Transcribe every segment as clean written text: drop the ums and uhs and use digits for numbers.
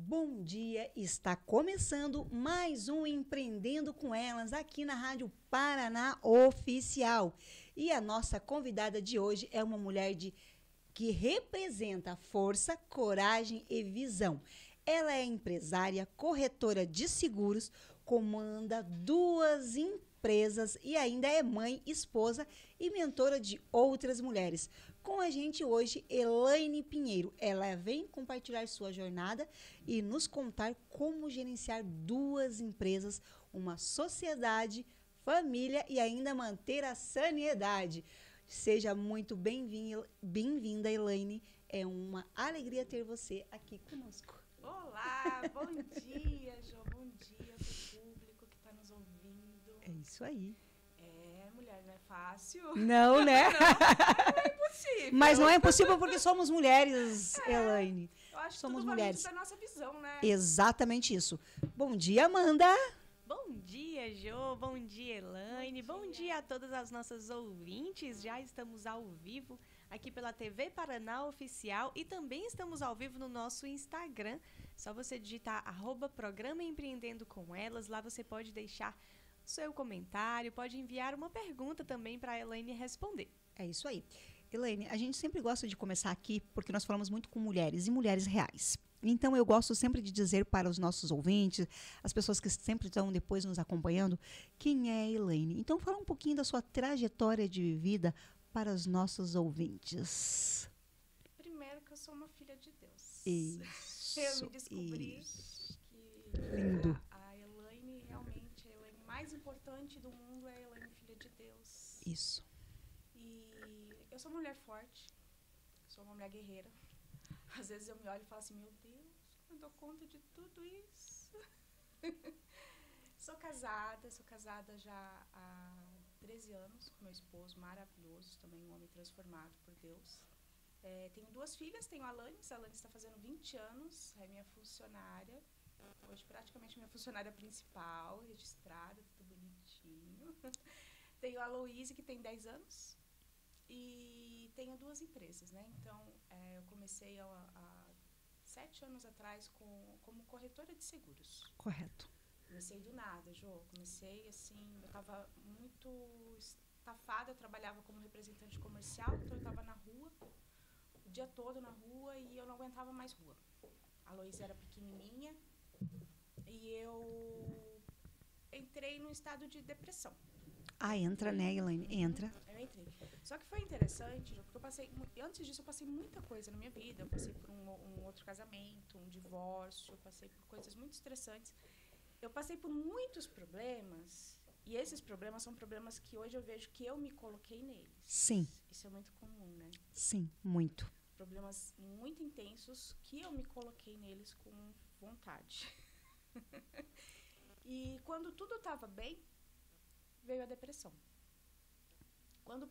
Bom dia, está começando mais um Empreendendo com Elas aqui na Rádio Paraná Oficial. E a nossa convidada de hoje é uma mulher que representa força, coragem e visão. Ela é empresária, corretora de seguros, comanda 2 empresas e ainda é mãe, esposa e mentora de outras mulheres. Com a gente hoje, Elaine Pinheiro. Ela vem compartilhar sua jornada e nos contar como gerenciar 2 empresas, uma sociedade, família e ainda manter a sanidade. Seja muito bem-vinda, Elaine. É uma alegria ter você aqui conosco. Olá, bom dia, Jô, bom dia para o público que está nos ouvindo. É isso aí. Mulher, não é fácil. Não, né? Não é impossível. Mas não é impossível porque somos mulheres, Elaine. Eu acho que somos tudo mulheres. da nossa visão, né? Exatamente isso. Bom dia, Amanda. Bom dia, Jô. Bom dia, Elaine. Bom dia a todas as nossas ouvintes. Já estamos ao vivo aqui pela TV Paraná Oficial e também estamos ao vivo no nosso Instagram. Só você digitar @programa Empreendendo com Elas. Lá você pode deixar seu comentário, pode enviar uma pergunta também para a Elaine responder. É isso aí. Elaine, a gente sempre gosta de começar aqui porque nós falamos muito com mulheres e mulheres reais. Então, eu gosto sempre de dizer para os nossos ouvintes, as pessoas que sempre estão depois nos acompanhando, quem é a Elaine. Então, fala um pouquinho da sua trajetória de vida para os nossos ouvintes. Primeiro que eu sou uma filha de Deus. Isso. Eu me descobri que lindo. A Elaine, realmente, a Elaine mais importante do mundo é a Elaine, filha de Deus. Isso. E eu sou uma mulher forte, sou uma mulher guerreira. Às vezes eu me olho e falo assim, meu Deus, eu dou conta de tudo isso. Sou casada já há 13 anos com meu esposo maravilhoso, também um homem transformado por Deus. Tenho 2 filhas, tenho a Alanis está fazendo 20 anos, é minha funcionária, hoje praticamente minha funcionária principal, registrada, tudo bonitinho. Tenho a Aloise, que tem 10 anos. E tenho 2 empresas, né? Então, eu comecei há 7 anos atrás como corretora de seguros. Correto. Comecei do nada, Jô. Comecei assim, eu estava muito estafada, eu trabalhava como representante comercial, então eu estava na rua, o dia todo na rua e eu não aguentava mais rua. A Loísa era pequenininha e eu entrei num estado de depressão. Entra, né, Elaine? Entra. Eu entrei. Só que foi interessante, porque antes disso eu passei muita coisa na minha vida. Eu passei por um outro casamento, um divórcio, eu passei por coisas muito estressantes. Eu passei por muitos problemas, e esses problemas são problemas que hoje eu vejo que eu me coloquei neles. Sim. Isso é muito comum, né? Sim, muito. Problemas muito intensos que eu me coloquei neles com vontade. E quando tudo estava bem, veio a depressão. Quando,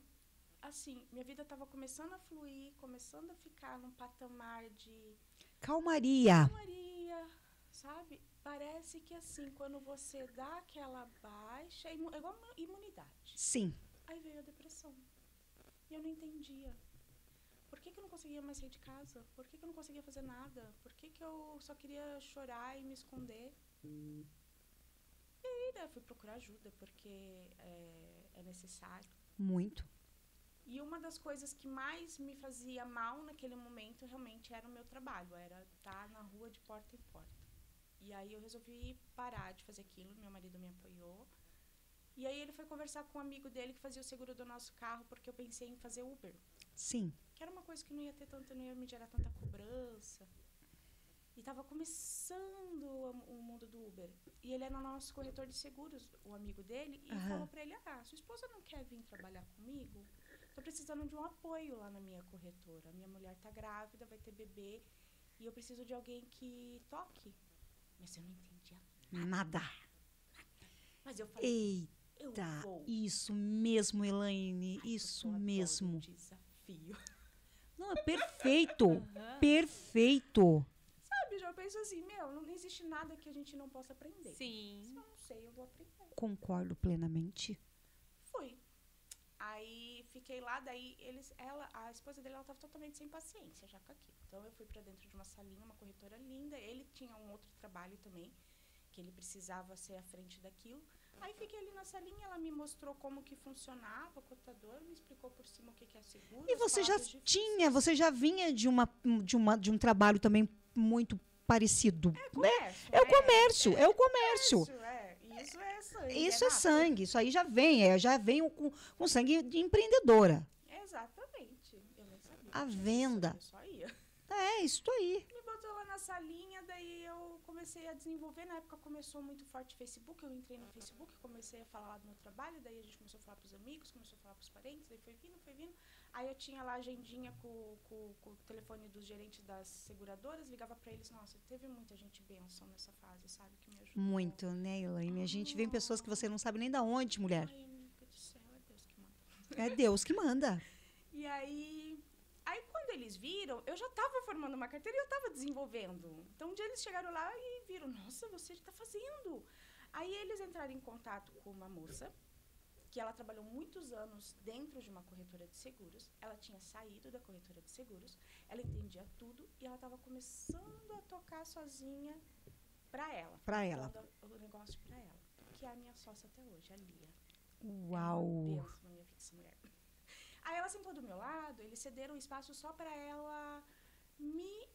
assim, minha vida estava começando a fluir, começando a ficar num patamar de Calmaria, sabe? Parece que, assim, quando você dá aquela baixa, é igual uma imunidade. Sim. Aí veio a depressão. E eu não entendia. Por que eu não conseguia mais sair de casa? Por que eu não conseguia fazer nada? Por que eu só queria chorar e me esconder? E aí, né, fui procurar ajuda, porque é necessário. Muito. E uma das coisas que mais me fazia mal naquele momento, realmente, era o meu trabalho. Era estar na rua de porta em porta. E aí eu resolvi parar de fazer aquilo, meu marido me apoiou. E aí ele foi conversar com um amigo dele que fazia o seguro do nosso carro, porque eu pensei em fazer Uber. Sim. Que era uma coisa que não ia me gerar tanta cobrança. E estava começando o mundo do Uber. E ele era o nosso corretor de seguros, o amigo dele, e falou para ele, sua esposa não quer vir trabalhar comigo? Estou precisando de um apoio lá na minha corretora. Minha mulher está grávida, vai ter bebê, e eu preciso de alguém que toque. Mas eu não entendia Nada. Mas eu falei, eu vou. Isso mesmo, Elaine, isso mesmo. Desafio. Não, é perfeito, perfeito. Sabe, já penso assim, não existe nada que a gente não possa aprender. Sim. Se eu não sei, eu vou aprender. Concordo plenamente. Fui. Aí fiquei lá, daí a esposa dele, ela estava totalmente sem paciência já com aquilo. Então eu fui para dentro de uma salinha, uma corretora linda. Ele tinha um outro trabalho também, que ele precisava ser à frente daquilo. Aí fiquei ali na salinha, ela me mostrou como que funcionava o contador, me explicou por cima o que é seguro. E você já difíceis. você já vinha de um trabalho também muito parecido, né? É o comércio, é o comércio. Isso é sangue. Isso é sangue, isso aí já vem com sangue de empreendedora. Exatamente. Eu nem sabia. A venda. Eu só ia. É, isso aí. Me botou lá na salinha, daí eu comecei a desenvolver. Na época começou muito forte o Facebook, eu entrei no Facebook, comecei a falar lá do meu trabalho, daí a gente começou a falar pros amigos, começou a falar pros parentes, daí foi vindo. Aí eu tinha lá a agendinha com o telefone dos gerentes das seguradoras, ligava pra eles. Nossa, teve muita gente bênção nessa fase, sabe, que me ajudou. Muito, né, Elaine? A gente vê pessoas que você não sabe nem da onde, mulher. Ai, amiga do céu, é Deus que manda. É Deus que manda. E aí quando eles viram, eu já estava formando uma carteira e eu estava desenvolvendo. Então, um dia eles chegaram lá e viram, nossa, você está fazendo. Aí eles entraram em contato com uma moça, que ela trabalhou muitos anos dentro de uma corretora de seguros. Ela tinha saído da corretora de seguros, ela entendia tudo e ela estava começando a tocar sozinha para ela. Para ela. O negócio para ela, que é a minha sócia até hoje, a Lia. Uau. É uma bênção na minha vida, essa mulher. Aí ela sentou do meu lado, eles cederam o espaço só para ela me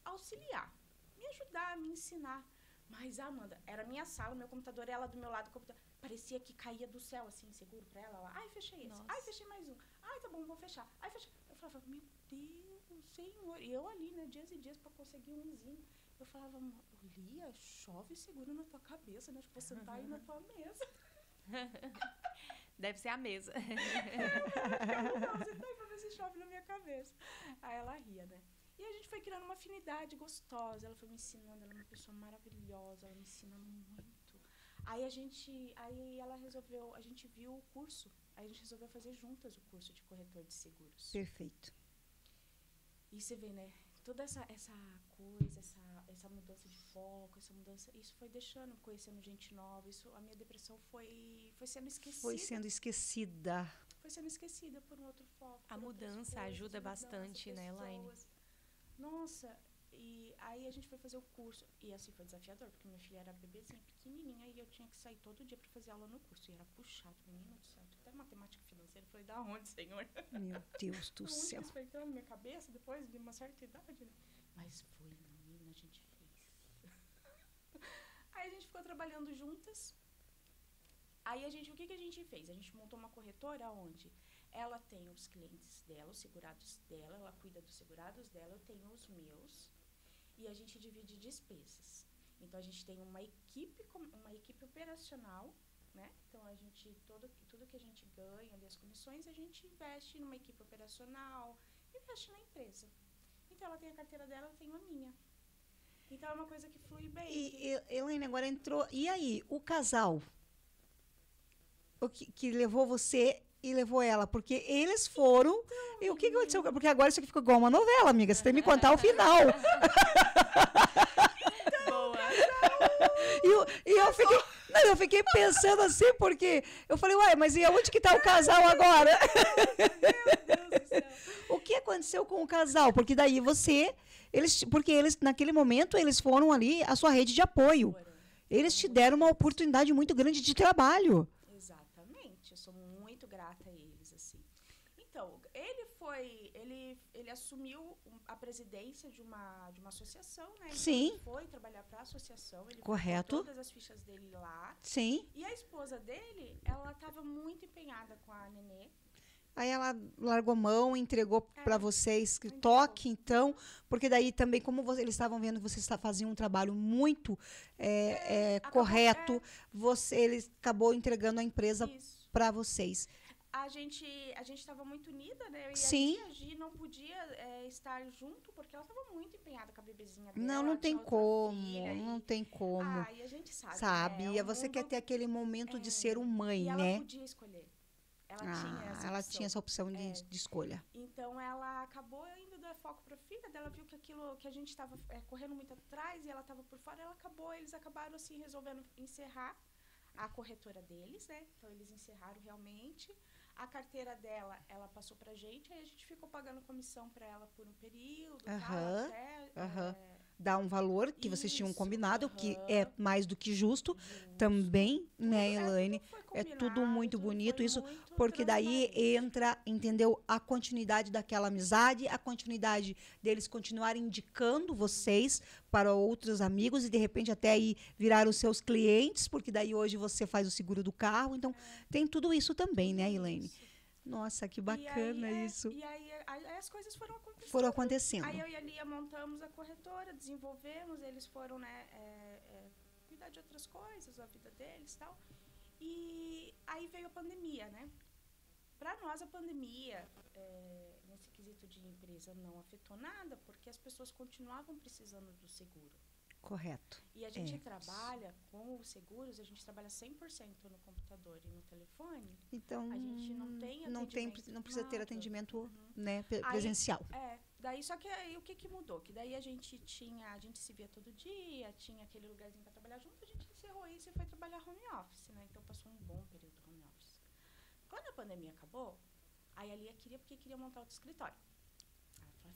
auxiliar, me ajudar, me ensinar. Mas, Amanda, era minha sala, meu computador, ela do meu lado, o computador, parecia que caía do céu, assim, seguro para ela. Ai, fechei esse. Nossa. Ai, fechei mais um. Ai, tá bom, vou fechar. Ai, fechei. Eu falava, meu Deus, Senhor. E eu ali, né, dias e dias para conseguir umzinho. Eu falava, Lia, chove seguro na tua cabeça, né? Acho que vou sentar aí na tua mesa. Deve ser a mesa. Você tá aí pra ver se chove na minha cabeça. Aí ela ria, né? E a gente foi criando uma afinidade gostosa. Ela foi me ensinando, ela é uma pessoa maravilhosa, ela me ensina muito. Aí ela resolveu, a gente viu o curso, aí a gente resolveu fazer juntas o curso de corretor de seguros. Perfeito. E você vê, né? Toda essa coisa, essa mudança de foco, essa mudança, isso foi deixando, conhecendo gente nova, a minha depressão foi sendo esquecida. Foi sendo esquecida. Foi sendo esquecida por um outro foco. A mudança coisas, ajuda bastante, né, Elaine? Nossa, e aí a gente foi fazer o curso, e assim foi desafiador, porque minha filha era bebezinha, pequenininha, e eu tinha que sair todo dia para fazer aula no curso, e era puxado, menino do céu, até matemática financeira, eu falei, da onde, Senhor? Meu Deus do céu. Isso foi entrando na minha cabeça, depois de uma certa idade, né? Mas foi, menina, a gente fez. Aí a gente ficou trabalhando juntas, aí o que a gente fez? A gente montou uma corretora onde ela tem os clientes dela, os segurados dela, ela cuida dos segurados dela, eu tenho os meus, e a gente divide despesas. Então, a gente tem uma equipe operacional, né? Então, tudo que a gente ganha, ali, as comissões, a gente investe numa equipe operacional, investe na empresa. Então, ela tem a carteira dela, eu tenho a minha. Então, é uma coisa que flui bem. E Elaine, agora entrou... E aí, o casal? O que levou você e levou ela? Porque eles foram... Então, e o que aconteceu? Porque agora isso aqui ficou igual uma novela, amiga. Você tem que me contar o final. Boa. Eu fiquei pensando assim, porque eu falei, uai, mas e onde que tá o casal agora? Meu Deus do céu. O que aconteceu com o casal? Porque daí porque eles, naquele momento, eles foram ali a sua rede de apoio. Eles te deram uma oportunidade muito grande de trabalho. Exatamente. Eu sou muito grata a eles, assim. Então, ele assumiu a presidência de uma associação, né? Então, sim. Ele foi trabalhar para a associação, ele correto. colocou todas as fichas dele lá. Sim. E a esposa dele, ela estava muito empenhada com a Nenê. Aí ela largou mão, entregou para vocês toque, então, porque daí também, como eles estavam vendo que vocês faziam um trabalho muito correto, ele acabou entregando a empresa para vocês. A gente estava muito unida, né? E sim. A Gi não podia estar junto, porque ela estava muito empenhada com a bebezinha dela. Não tem como, não tem como. E a gente sabe. Sabe, né? e você quer ter aquele momento de ser mãe, e né? Ela podia escolher. Ela tinha essa opção de escolha. Então, ela acabou indo dar foco para a filha dela, viu que aquilo que a gente estava correndo muito atrás e ela estava por fora, eles acabaram, assim, resolvendo encerrar a corretora deles, né? Então, eles encerraram realmente. A carteira dela, ela passou pra gente, aí a gente ficou pagando comissão para ela por um período, tal, até dar um valor que vocês tinham Isso, combinado, que aham. é mais do que justo também, né, Elaine? Tudo foi É tudo combinado, muito tudo bonito foi isso, muito porque daí transparente. entra, entendeu, a continuidade daquela amizade, a continuidade deles continuarem indicando vocês para outros amigos e de repente até aí virar os seus clientes, porque daí hoje você faz o seguro do carro, então tem tudo isso também, né, Elaine? Isso. Nossa, que E bacana aí, isso. aí as coisas foram acontecendo. Foram acontecendo. Aí eu e a Lia montamos a corretora, desenvolvemos, eles foram, né, cuidar de outras coisas, a vida deles e tal. E aí veio a pandemia, né? Para nós, a pandemia, nesse quesito de empresa, não afetou nada, porque as pessoas continuavam precisando do seguro. Correto. E a gente trabalha com os seguros, a gente trabalha 100% no computador e no telefone. Então, A gente não tem atendimento. não precisa ter nada. atendimento, né, Aí, presencial. daí só que aí o que mudou? Que daí a gente se via todo dia, tinha aquele lugarzinho para trabalhar junto, a gente encerrou isso e foi trabalhar home office, né? Então passou um bom período home office. Quando a pandemia acabou, aí a Lia queria montar outro escritório. Aí ela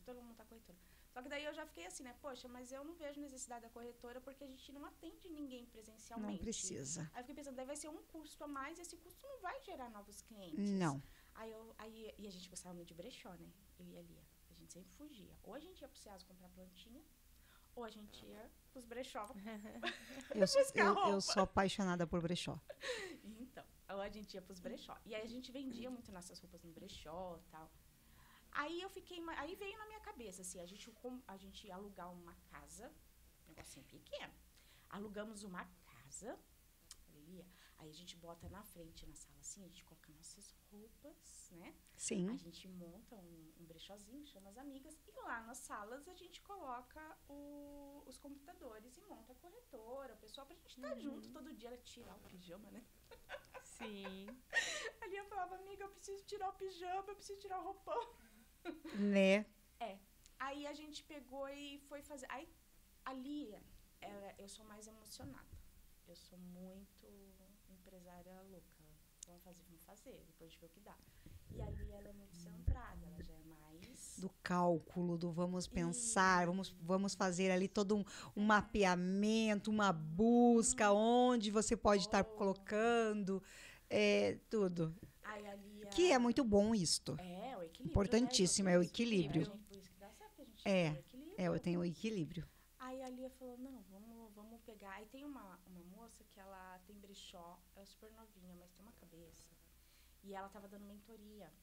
falou, vamos montar a corretora. Só que daí eu já fiquei assim, né? Poxa, mas eu não vejo necessidade da corretora porque a gente não atende ninguém presencialmente. Não precisa. Aí eu fiquei pensando, daí vai ser um custo a mais e esse custo não vai gerar novos clientes. Não. E a gente gostava muito de brechó, né? Eu e a Lia. A gente sempre fugia. Ou a gente ia pro Ceasa comprar plantinha, ou a gente ia pros brechó. Eu sou apaixonada por brechó. Então, ou a gente ia pros brechó. E aí a gente vendia muito nossas roupas no brechó e tal. Aí aí veio na minha cabeça, assim, a gente ia alugar uma casa, um negocinho pequeno. Alugamos uma casa, aí a gente bota na frente, na sala, assim, a gente coloca nossas roupas, né? Sim. A gente monta um brechózinho, chama as amigas, e lá nas salas a gente coloca os computadores e monta a corretora, o pessoal, pra gente estar junto todo dia, tirar o pijama, né? Sim. A Lia falava, amiga, eu preciso tirar o pijama, eu preciso tirar o roupão. Né? Aí a gente pegou e foi fazer. Aí a Lia, eu sou mais emocionada. Eu sou muito empresária louca. Vamos fazer, depois a gente vê o que dá. E a Lia, ela é muito centrada, ela já é mais... Do cálculo, do vamos pensar, vamos fazer ali todo um mapeamento, uma busca, onde você pode estar colocando, tudo. Aí a Lia... Que é muito bom isto. É, o equilíbrio. Importantíssimo, né? é o equilíbrio. Por isso que dá certo, a gente É, tem o equilíbrio. eu tenho o equilíbrio. Aí a Lia falou, não, vamos pegar. Aí tem uma moça que ela tem brechó, ela é super novinha, mas tem uma cabeça. E ela tava dando mentoria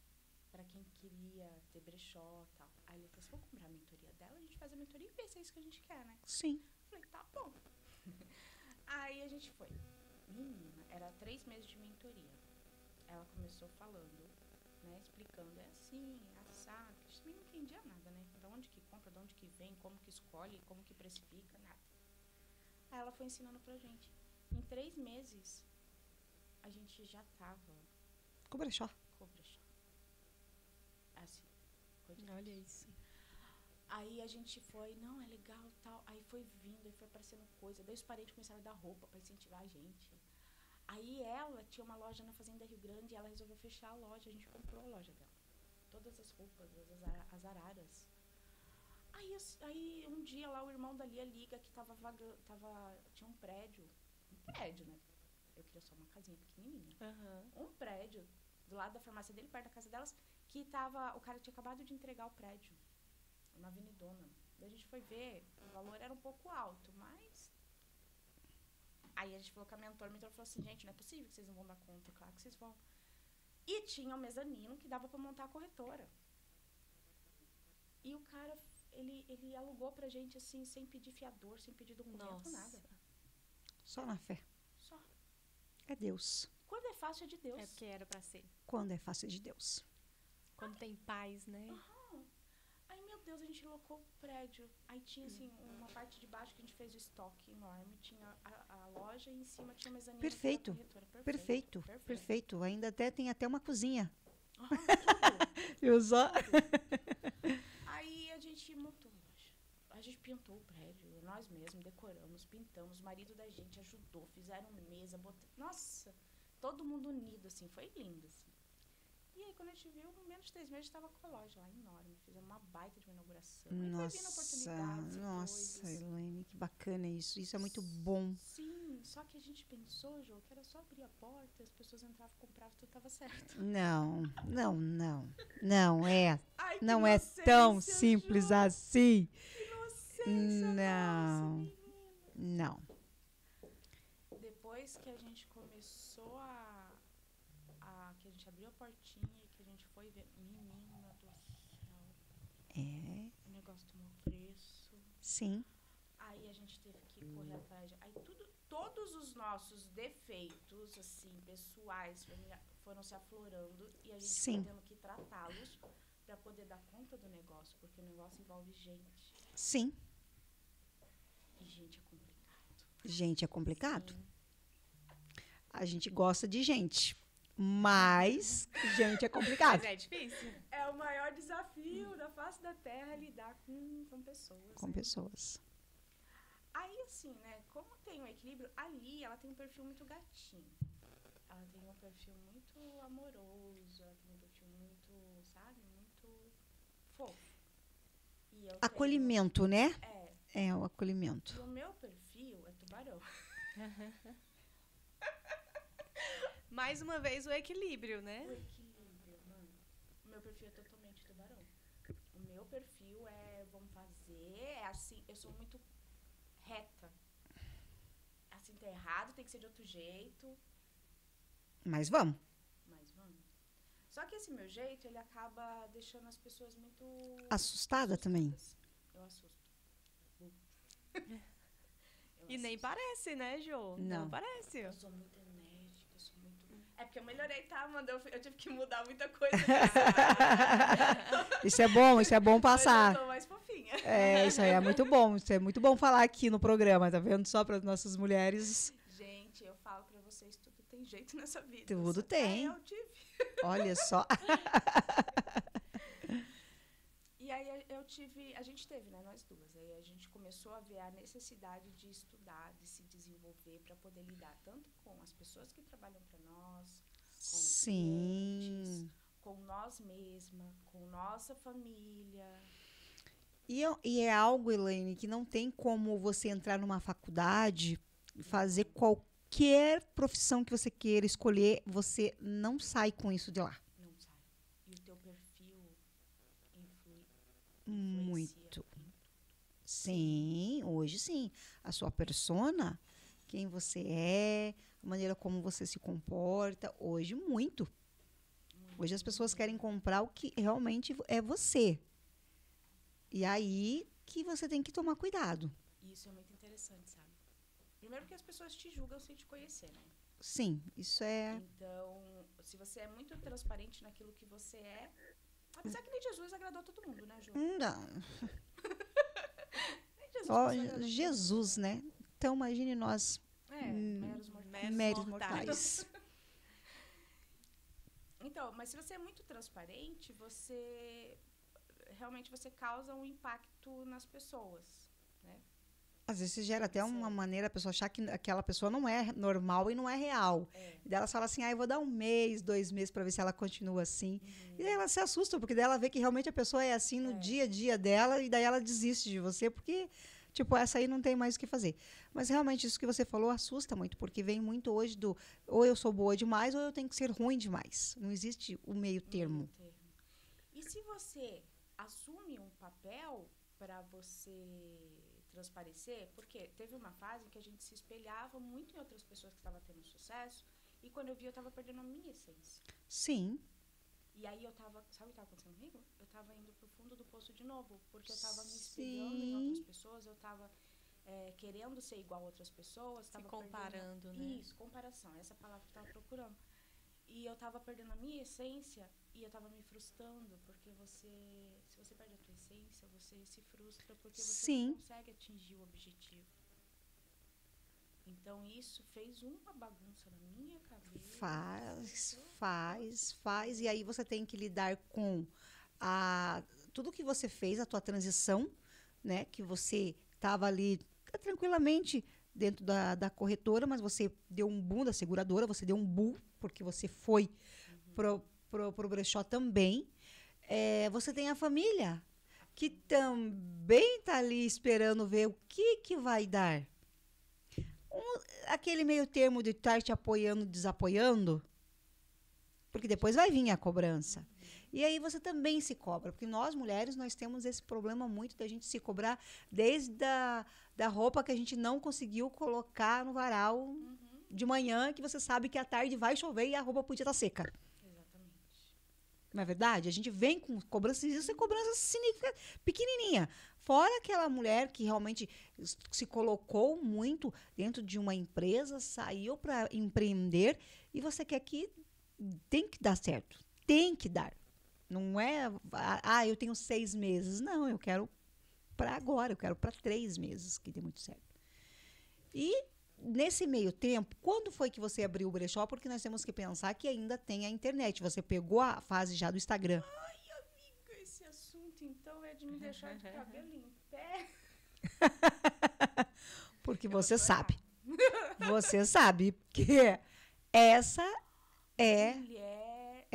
pra quem queria ter brechó e tal. Aí a Lia falou, se eu comprar a mentoria dela, a gente faz a mentoria e vê se é isso que a gente quer, né? Sim. Eu falei, tá bom. Aí a gente foi. Menina, era 3 meses de mentoria. Ela começou falando, né, explicando, é assim, assado. A gente não entendia nada, né? De onde que compra, de onde que vem, como que escolhe, como que precifica, nada. Aí ela foi ensinando pra gente. Em 3 meses, a gente já tava Com brechó. com o brechó. Assim, Olha isso. aí a gente foi, não, é legal, tal. Aí foi vindo, aí foi aparecendo coisa. Daí os parentes começaram a dar roupa pra incentivar a gente. Aí ela tinha uma loja na Fazenda Rio Grande e ela resolveu fechar a loja. A gente comprou a loja dela. Todas as roupas, as araras. Aí um dia lá o irmão da Lia liga que tinha um prédio, né? Eu queria só uma casinha pequenininha. Uhum. Um prédio do lado da farmácia dele, perto da casa delas, que o cara tinha acabado de entregar o prédio na Avenidona. Daí a gente foi ver, o valor era um pouco alto, mas... Aí a gente falou com a mentora falou assim, gente, não é possível que vocês não vão dar conta, claro que vocês vão. E tinha um mezanino que dava pra montar a corretora. E o cara, ele alugou pra gente, assim, sem pedir fiador, sem pedir documento, nada. Só na fé. Só. É Deus. Quando é fácil é de Deus. É porque era pra ser. Quando é fácil é de Deus. Quando tem paz, né? Aí, meu Deus, a gente locou o prédio. Aí tinha, assim, uma parte de baixo que a gente fez o estoque enorme. Tinha a loja e em cima tinha a mezanina. Perfeito. Perfeito. Perfeito. Tem até uma cozinha. Eu só... Aí a gente montou a loja. A gente pintou o prédio, nós mesmos, decoramos, pintamos. O marido da gente ajudou, fizeram mesa, Nossa, todo mundo unido, assim, foi lindo, assim. E aí, quando a gente viu, em menos de 3 meses, estava com a loja lá enorme. Fizemos uma baita de uma inauguração. E foi vindo oportunidades e Nossa, coisas. Elaine, que bacana isso. Isso é muito bom. Sim, só que a gente pensou, Jô, que era só abrir a porta, as pessoas entravam, compravam, tudo tava certo. Não, não, não. Não é. Ai, que Não é tão simples Jô, assim. que inocência, Não. nossa, menina. Não. Depois que a gente começou que a gente abriu a portinha e que a gente foi ver, menina do céu, É, o negócio tomou preço. sim. Aí a gente teve que correr atrás. Aí todos os nossos defeitos, assim, pessoais, foram se aflorando e a gente Sim. foi tendo que tratá-los para poder dar conta do negócio, porque o negócio envolve gente. Sim. E gente é complicado. Gente, é complicado. Sim. A gente gosta de gente. Mas gente é complicado. Mas é difícil. É o maior desafio da face da Terra lidar com pessoas. Com né? pessoas. Aí, assim, né, como tem um equilíbrio, ali ela tem um perfil muito gatinho. Ela tem um perfil muito amoroso, ela tem um perfil muito, sabe, muito fofo. E eu Acolhimento, né? tenho, É, o acolhimento. e o meu perfil é tubarão. Mais uma vez o equilíbrio, né? O equilíbrio, mano. O meu perfil é totalmente tubarão. O meu perfil é, vamos fazer, é assim, eu sou muito reta. Assim, tá errado, tem que ser de outro jeito. Mas vamos. Mas vamos. Só que esse meu jeito, ele acaba deixando as pessoas muito... Assustada também. Eu assusto. E nem parece, né, Jô? Não. parece. Eu sou muito enérgica, eu sou muito... É porque eu melhorei, tá, Amanda? Eu tive que mudar muita coisa. Isso é bom passar. Hoje eu tô mais fofinha. É, isso aí é muito bom. Isso é muito bom falar aqui no programa, tá vendo? Só para as nossas mulheres. Gente, eu falo pra vocês, tudo tem jeito nessa vida. Tudo Só que tem. aí eu tive. Olha só. E aí a gente teve, né, nós duas. Aí a gente começou a ver a necessidade de estudar, de se desenvolver para poder lidar tanto com as pessoas que trabalham para nós, com os clientes, Sim. com nós mesmas, com nossa família. E é algo, Elaine, que não tem como você entrar numa faculdade e fazer qualquer profissão que você queira escolher, você não sai com isso de lá. Não sai. E o teu perfil Muito. influencia em Sim, hoje sim. A sua persona, quem você é, a maneira como você se comporta, hoje muito. Hoje as pessoas querem comprar o que realmente é você. E aí que você tem que tomar cuidado. E isso é muito interessante, sabe? Primeiro porque as pessoas te julgam sem te conhecer, né? Sim, isso é. Então, se você é muito transparente naquilo que você é, apesar que nem Jesus agradou todo mundo, né, Ju? Não. Nem Jesus Ó, consegue agradar Jesus, né? Então imagine nós, todo mundo. Meros mortais. meros mortais. mortais. Então, mas se você é muito transparente, você realmente você causa um impacto nas pessoas, né? Às vezes gera até uma Sério. maneira a pessoa achar que aquela pessoa não é normal e não é real. E daí elas falam assim, eu vou dar 1 mês, 2 meses para ver se ela continua assim. E daí ela se assusta, porque daí ela vê que realmente a pessoa é assim no dia a dia dela, e daí ela desiste de você, porque, tipo, essa aí não tem mais o que fazer. Mas realmente isso que você falou assusta muito, porque vem muito hoje do ou eu sou boa demais ou eu tenho que ser ruim demais. Não existe o meio termo. E se você assume um papel para você transparecer, porque teve uma fase em que a gente se espelhava muito em outras pessoas que estavam tendo sucesso, e quando eu vi, eu estava perdendo a minha essência. Sim, E aí eu tava, sabe o que estava acontecendo comigo? Eu tava indo pro fundo do poço de novo, porque eu tava me espelhando em outras pessoas, eu tava querendo ser igual a outras pessoas. Se tava comparando, perdendo, né? Isso, comparação, essa palavra que eu tava procurando. E eu tava perdendo a minha essência e eu tava me frustrando, porque se você perde a tua essência, você se frustra porque você Sim. não consegue atingir o objetivo. Então isso fez uma bagunça na minha cabeça. faz. E aí você tem que lidar com tudo que você fez, a tua transição, né? Que você estava ali tranquilamente dentro da corretora, mas você deu um boom da seguradora, você deu um boom, porque você foi pro brechó também. Você tem a família, que também tá ali esperando ver o que vai dar. Aquele meio termo de estar te apoiando, desapoiando, porque depois vai vir a cobrança. E aí você também se cobra, porque nós, mulheres, nós temos esse problema muito da gente se cobrar desde da roupa que a gente não conseguiu colocar no varal de manhã, que você sabe que à tarde vai chover e a roupa podia estar seca. Exatamente. Não é verdade? A gente vem com cobranças, isso é cobrança pequenininha. Fora aquela mulher que realmente se colocou muito dentro de uma empresa, saiu para empreender e você quer que tem que dar certo. Tem que dar. Não é, eu tenho 6 meses. Não, eu quero para agora, eu quero para 3 meses, que dê muito certo. E nesse meio tempo, quando foi que você abriu o brechó? Porque nós temos que pensar que ainda tem a internet. Você pegou a fase já do Instagram. Ai, amiga, esse assunto, então, é de me deixar de cabelo em pé. Porque você sabe. Você sabe que essa Mulher,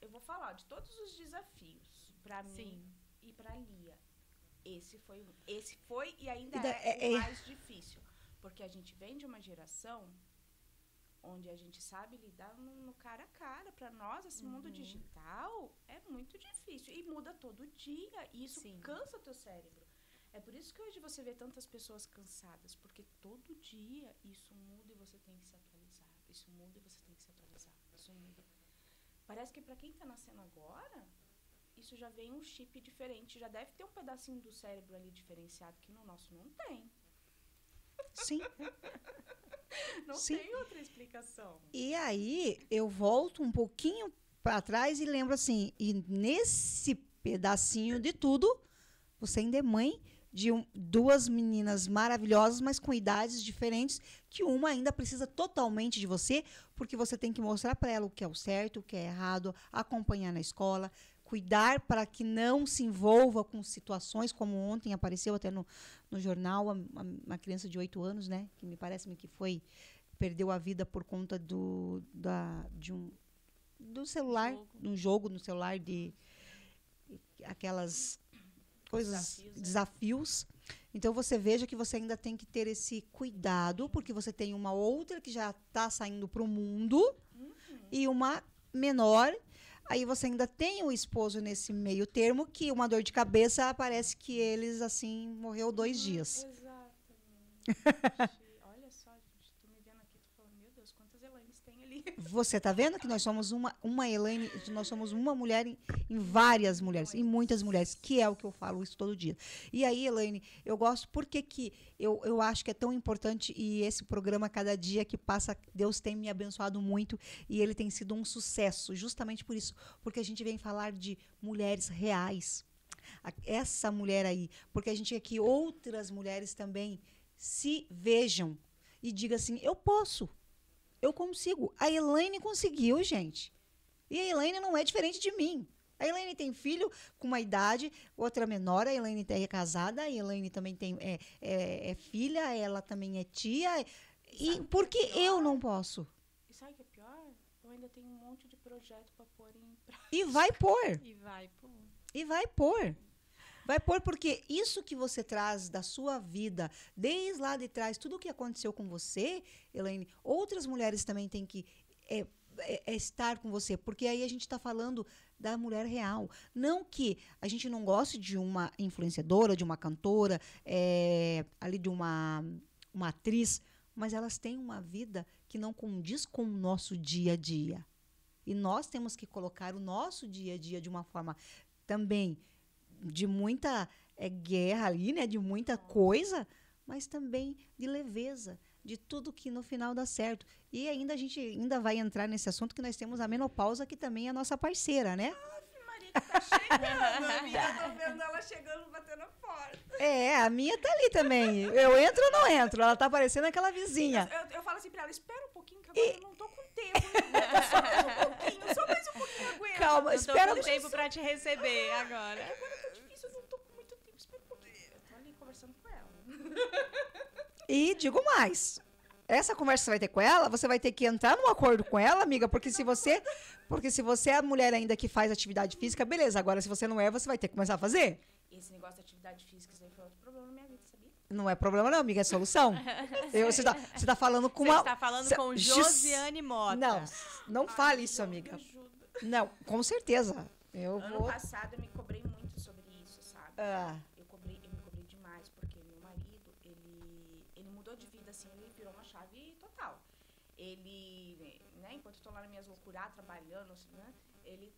eu vou falar de todos os desafios para mim e para Lia. Esse foi e ainda é o mais difícil. Porque a gente vem de uma geração onde a gente sabe lidar no cara a cara. Para nós, esse mundo digital é muito difícil. E muda todo dia. E isso cansa teu cérebro. É por isso que hoje você vê tantas pessoas cansadas. Porque todo dia isso muda e você tem que se atualizar. Isso muda e você tem que se atualizar. Isso muda. Parece que para quem está nascendo agora, isso já vem um chip diferente. Já deve ter um pedacinho do cérebro ali diferenciado que no nosso não tem. Sim. Não tem outra explicação. E aí, eu volto um pouquinho para trás e lembro assim, e nesse pedacinho de tudo, você ainda é mãe de 2 meninas maravilhosas, mas com idades diferentes, que uma ainda precisa totalmente de você, porque você tem que mostrar para ela o que é o certo, o que é errado, acompanhar na escola, cuidar para que não se envolva com situações como ontem apareceu até no jornal, uma criança de 8 anos, né, que me parece que perdeu a vida por conta do celular, de um jogo no celular, de aquelas coisas, desafios. Então você veja que você ainda tem que ter esse cuidado, porque você tem uma outra que já está saindo para o mundo e uma menor. Aí você ainda tem o esposo nesse meio termo, que uma dor de cabeça, parece que eles, assim, morreu 2 dias. Exatamente. Olha só, gente, tô me vendo aqui, tô falando, meu Deus, quantas Elaines tem ali? Você tá vendo que nós somos uma Elaine, nós somos uma mulher em várias mulheres, em muitas mulheres, que é o que eu falo isso todo dia. E aí, Elaine, eu gosto, porque que eu acho que é tão importante, e esse programa, cada dia que passa, Deus tem me abençoado muito, e ele tem sido um sucesso, justamente por isso, porque a gente vem falar de mulheres reais. Essa mulher aí, porque a gente quer que outras mulheres também se vejam e digam assim, eu posso. Eu consigo. A Elaine conseguiu, gente. E a Elaine não é diferente de mim. A Elaine tem filho com uma idade, outra menor. A Elaine é casada. A Elaine também tem é filha. Ela também é tia. E por que eu não posso? E sabe o que é pior? Eu ainda tenho um monte de projeto para pôr em prática. E vai pôr. E vai pôr. E vai pôr. Vai pôr, porque isso que você traz da sua vida, desde lá de trás, tudo o que aconteceu com você, Elaine, outras mulheres também têm que estar com você, porque aí a gente está falando da mulher real. Não que a gente não goste de uma influenciadora, de uma cantora, ali de uma atriz, mas elas têm uma vida que não condiz com o nosso dia a dia. E nós temos que colocar o nosso dia a dia de uma forma também de muita guerra ali, né? De muita coisa, mas também de leveza, de tudo que no final dá certo. E ainda a gente ainda vai entrar nesse assunto que nós temos a menopausa, que também é nossa parceira, né? Maria, que tá chegando, amiga. Eu tô vendo ela chegando, batendo a porta. A minha tá ali também. Eu entro ou não entro? Ela tá parecendo aquela vizinha. Eu falo assim pra ela, espera um pouquinho, que agora eu não tô com tempo. Só mais um pouquinho, aguenta. Calma, espera um pouquinho. Tempo pra te receber agora. Agora tá difícil, eu não tô com muito tempo, espera um pouquinho. Eu tô ali conversando com ela. E digo mais, essa conversa que você vai ter com ela, você vai ter que entrar num acordo com ela, amiga, porque se você é a mulher ainda que faz atividade física, beleza. Agora, se você não é, você vai ter que começar a fazer. Esse negócio de atividade física, isso aí foi outro problema na minha vida, sabia? Não é problema não, amiga, é solução. Você tá falando com uma... Você está falando com Josiane Mota. Não fale isso, amiga. Me ajuda. Não, com certeza. Ano passado eu me cobrei muito sobre isso, sabe? Eu me cobrei demais, porque meu marido, ele mudou de vida, assim, ele virou uma chave total. Ele, né, enquanto eu tô lá nas minhas loucuras, trabalhando, assim, né, ele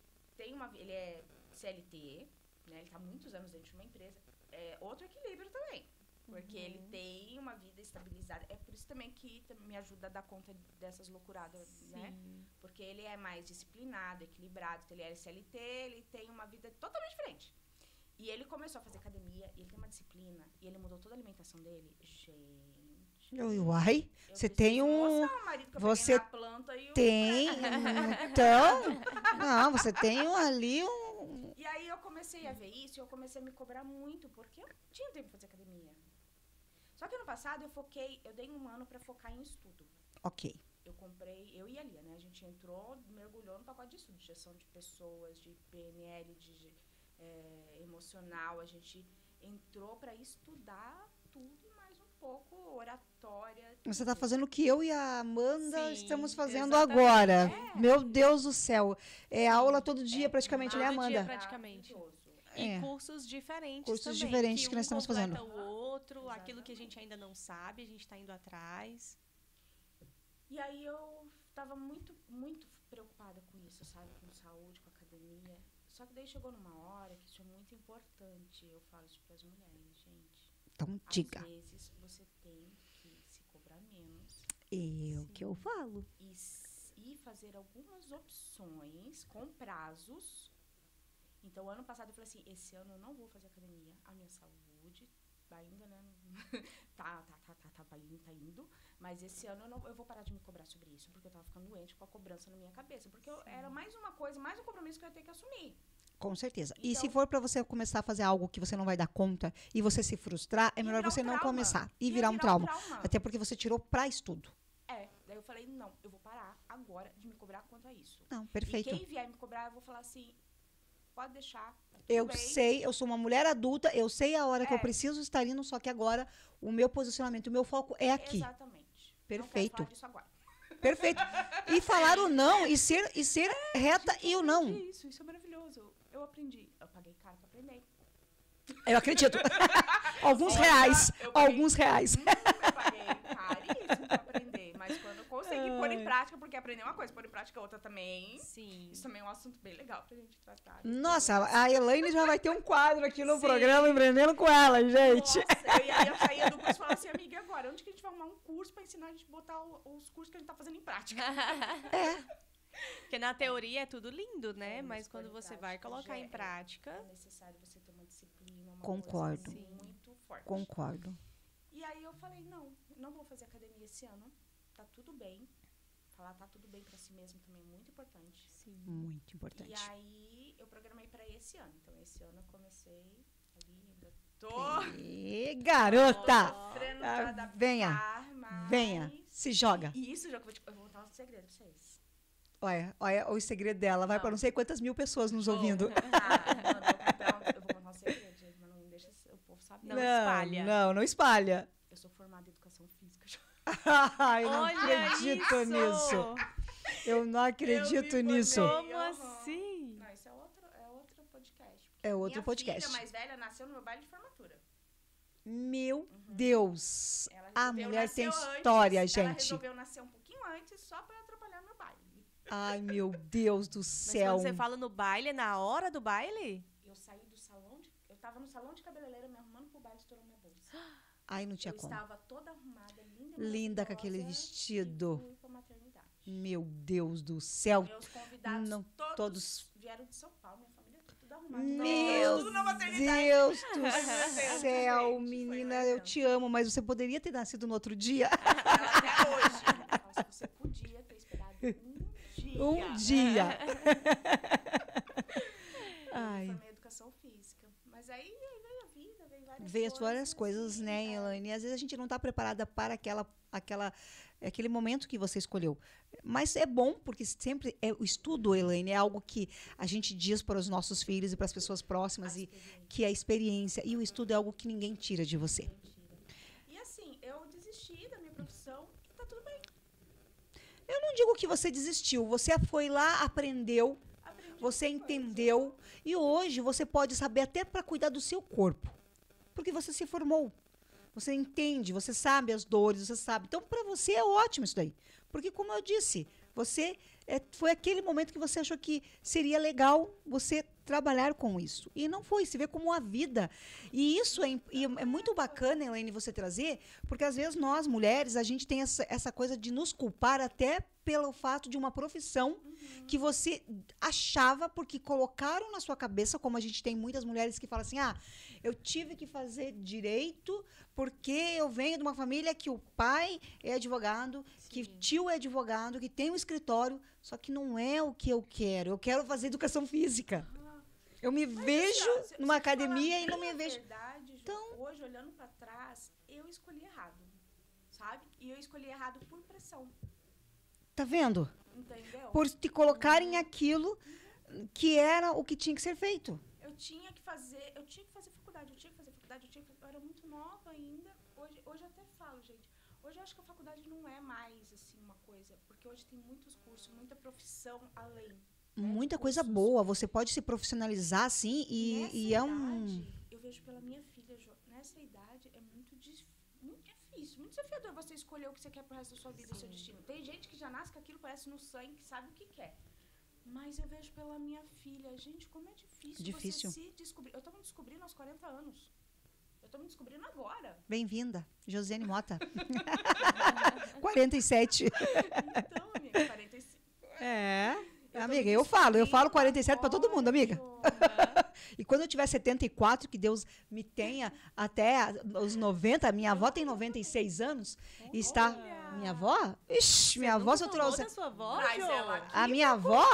é CLT, né, ele tá há muitos anos dentro de uma empresa. É outro equilíbrio também, porque ele tem uma vida estabilizada. É por isso também que me ajuda a dar conta dessas loucuradas, né? Porque ele é mais disciplinado, equilibrado, então ele é CLT, ele tem uma vida totalmente diferente. E ele começou a fazer academia, e ele tem uma disciplina, e ele mudou toda a alimentação dele. Gente... Uai, você tem um... Você planta e tem... Então... Não, você tem ali um... E aí eu comecei a ver isso, e eu comecei a me cobrar muito, porque eu não tinha tempo de fazer academia. Só que ano passado eu dei um ano pra focar em estudo. Ok. Eu e a Lia, né? A gente mergulhou no pacote de estudo, de gestão de pessoas, de PNL, de emocional. A gente entrou pra estudar tudo e mais um pouco, oratória. Você está fazendo o que eu e a Amanda estamos fazendo exatamente. agora. Meu Deus do céu. É aula todo dia praticamente, né, todo dia, Amanda? praticamente. E É. cursos diferentes Cursos também. diferentes que nós estamos fazendo. O outro, aquilo que a gente ainda não sabe, a gente está indo atrás. E aí eu tava muito, muito preocupada com isso, sabe? Com saúde, com academia. Só que daí chegou numa hora que isso é muito importante. Eu falo isso para as mulheres, gente. Então, diga. Às vezes você tem que se cobrar menos. Que eu falo. E fazer algumas opções com prazos. Então, ano passado eu falei assim, esse ano eu não vou fazer academia. A minha saúde ainda, né? tá indo. Mas esse ano eu vou parar de me cobrar sobre isso. Porque eu tava ficando doente com a cobrança na minha cabeça. Porque era mais uma coisa, mais um compromisso que eu ia ter que assumir. Com certeza. Então, e se for para você começar a fazer algo que você não vai dar conta e você se frustrar, é melhor você não começar. E virar um trauma. Até porque você tirou pra estudo. Daí eu falei, não, eu vou parar agora de me cobrar quanto a isso. Não, perfeito. E quem vier me cobrar, eu vou falar assim, pode deixar. Eu sei, eu sou uma mulher adulta, eu sei a hora que eu preciso estar indo, só que agora o meu posicionamento, o meu foco é aqui. Exatamente. Perfeito. Não quero falar disso agora. Perfeito. E falar o não, e ser reta e o não. Isso é maravilhoso. Eu aprendi. Eu paguei caro pra aprender. Eu acredito. Alguns reais. Eu paguei caríssimo pra aprender. Mas quando eu consegui pôr em prática, porque aprender uma coisa, pôr em prática outra também. Sim. Isso também é um assunto bem legal pra gente tratar. Nossa, a Elaine já vai ter um quadro aqui no programa Empreendendo com ela, gente. Nossa, eu saía do curso e falava assim, amiga, agora, onde que a gente vai arrumar um curso pra ensinar a gente a botar os cursos que a gente tá fazendo em prática? Porque na teoria é tudo lindo, né? Mas quando você vai colocar em prática... É necessário você ter uma disciplina, uma Concordo. coisa muito forte. Concordo. E aí eu falei, não vou fazer academia esse ano. Tá tudo bem. Falar tá tudo bem pra si mesmo também é muito importante. Sim. Muito importante. E aí eu programei pra esse ano. Então esse ano eu comecei ali, ainda tô... Garota! Sofrendo pra adaptar, venha, se joga. E isso, eu vou contar um segredo pra vocês. Olha o segredo dela. Vai para não sei quantas mil pessoas nos ouvindo. Eu vou contar um segredo, gente, mas não deixa o povo saber. Não espalha. Não espalha. Eu sou formada em educação física. Eu não acredito nisso. Eu não acredito nisso. Como assim? Não, isso é outro podcast. É outro podcast. Minha filha mais velha nasceu no meu baile de formatura. Meu Deus. Ela A mulher tem nasceu história, antes, Ela gente. resolveu nascer um pouquinho antes só pra atrapalhar meu baile. Ai, meu Deus do Mas céu. quando você fala no baile, é na hora do baile? Eu saí do salão eu tava no salão de cabeleireira me arrumando pro baile, estourou minha bolsa. Ai, não tinha Eu como. estava toda arrumada, Linda com aquele vestido. E fui pra maternidade. Meu Deus do céu. Meus convidados Não, todos vieram de São Paulo, minha família tudo arrumada. Meu tudo na maternidade. Deus do céu, gente, menina, foi eu te amo, mas você poderia ter nascido no outro dia? Até hoje. Eu falo, você podia ter esperado Um dia. Ai. Foi minha educação física. Mas aí veio a vida, veio Vê as várias coisas, né, Elaine? E às vezes a gente não está preparada para aquele momento que você escolheu. Mas é bom, porque sempre o estudo, Elaine, é algo que a gente diz para os nossos filhos e para as pessoas próximas, e que é a experiência. E o estudo é algo que ninguém tira de você. E assim, eu desisti da minha profissão e tá tudo bem. Eu não digo que você desistiu. Você foi lá, aprendeu, você entendeu. E hoje você pode saber até para cuidar do seu corpo. Porque você se formou. Você entende, você sabe as dores, você sabe. Então, para você é ótimo isso daí. Porque, como eu disse, foi aquele momento que você achou que seria legal você trabalhar com isso. E não foi, se vê como a vida. E isso é muito bacana, Elaine, você trazer, porque às vezes nós, mulheres, a gente tem essa coisa de nos culpar até pelo fato de uma profissão que você achava, porque colocaram na sua cabeça, como a gente tem muitas mulheres que falam assim, eu tive que fazer direito porque eu venho de uma família que o pai é advogado, que o tio é advogado, que tem um escritório, só que não é o que eu quero. Eu quero fazer educação física. Eu me vejo numa academia e não me vejo. Verdade, então, hoje, olhando para trás, eu escolhi errado, sabe? E eu escolhi errado por pressão. Tá vendo? Entendeu? Por te colocarem aquilo que era o que tinha que ser feito. Eu tinha que fazer faculdade, eu era muito nova ainda. Hoje eu até falo, gente, hoje eu acho que a faculdade não é mais, assim, uma coisa, porque hoje tem muitos cursos, muita profissão além. Muita coisa boa, você pode se profissionalizar, assim, e é um... Eu vejo pela minha filha, nessa idade, é muito difícil, muito desafiador você escolher o que você quer pro resto da sua vida, o seu destino. Tem gente que já nasce com aquilo, parece no sangue, que sabe o que quer. Mas eu vejo pela minha filha, gente, como é difícil você se descobrir. Eu tô me descobrindo aos 40 anos. Eu tô me descobrindo agora. Bem-vinda, Josiane Mota. 47. Então, amiga, 45. Amiga, eu falo 47 para todo mundo, amiga. E quando eu tiver 74, que Deus me tenha até os 90, minha avó tem 96 anos, e está... Minha avó? Ixi, minha avó, se eu trouxe... Da sua avó, a minha avó...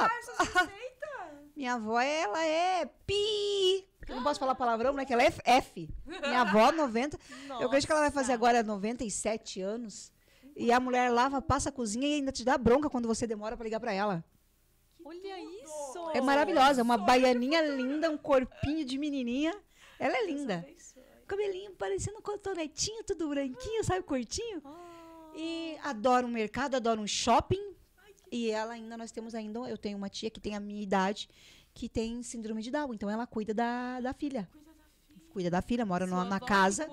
Minha avó, ela é pi... Eu não posso falar palavrão, né? Que ela é F. Minha avó, 90... Nossa. Eu acredito que ela vai fazer agora 97 anos. E a mulher lava, passa a cozinha e ainda te dá bronca quando você demora para ligar para ela. Olha isso! É maravilhosa, uma baianinha linda, um corpinho de menininha. Ela é linda. Cabelinho parecendo um cotonetinho, tudo branquinho, sabe, curtinho. E adora um mercado, adora um shopping. E ela ainda, eu tenho uma tia que tem a minha idade, que tem síndrome de Down. Então ela cuida da filha. Cuida da filha, mora na casa.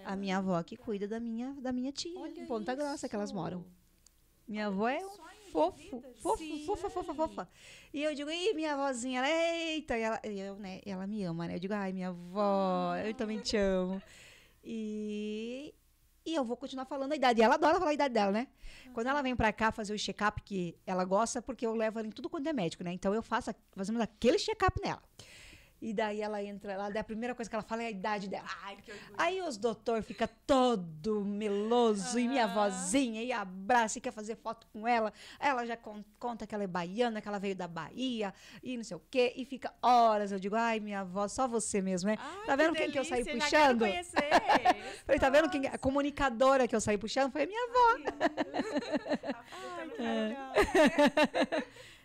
A minha avó que cuida da minha tia, em Ponta Grossa, que elas moram. Minha avó é fofa. E eu digo, minha avózinha, eita, ela me ama, né? Eu digo, ai, minha avó, eu também te amo. E eu vou continuar falando a idade. E ela adora falar a idade dela, né? Quando ela vem pra cá fazer o check-up, que ela gosta, porque eu levo ela em tudo quanto é médico, né? Então fazemos aquele check-up nela. E daí ela entra lá, daí a primeira coisa que ela fala é a idade dela. Ai, que orgulho. Aí os doutores ficam todo meloso e minha vozinha e abraça e quer fazer foto com ela. Ela já conta que ela é baiana, que ela veio da Bahia e não sei o quê. E fica horas. Eu digo, ai, minha avó, só você mesmo, né? Ai, tá vendo que quem que eu saí delícia, puxando? Já quero conhecer. Falei, tá vendo quem a comunicadora que eu saí puxando? Foi a minha avó. Ai, que legal.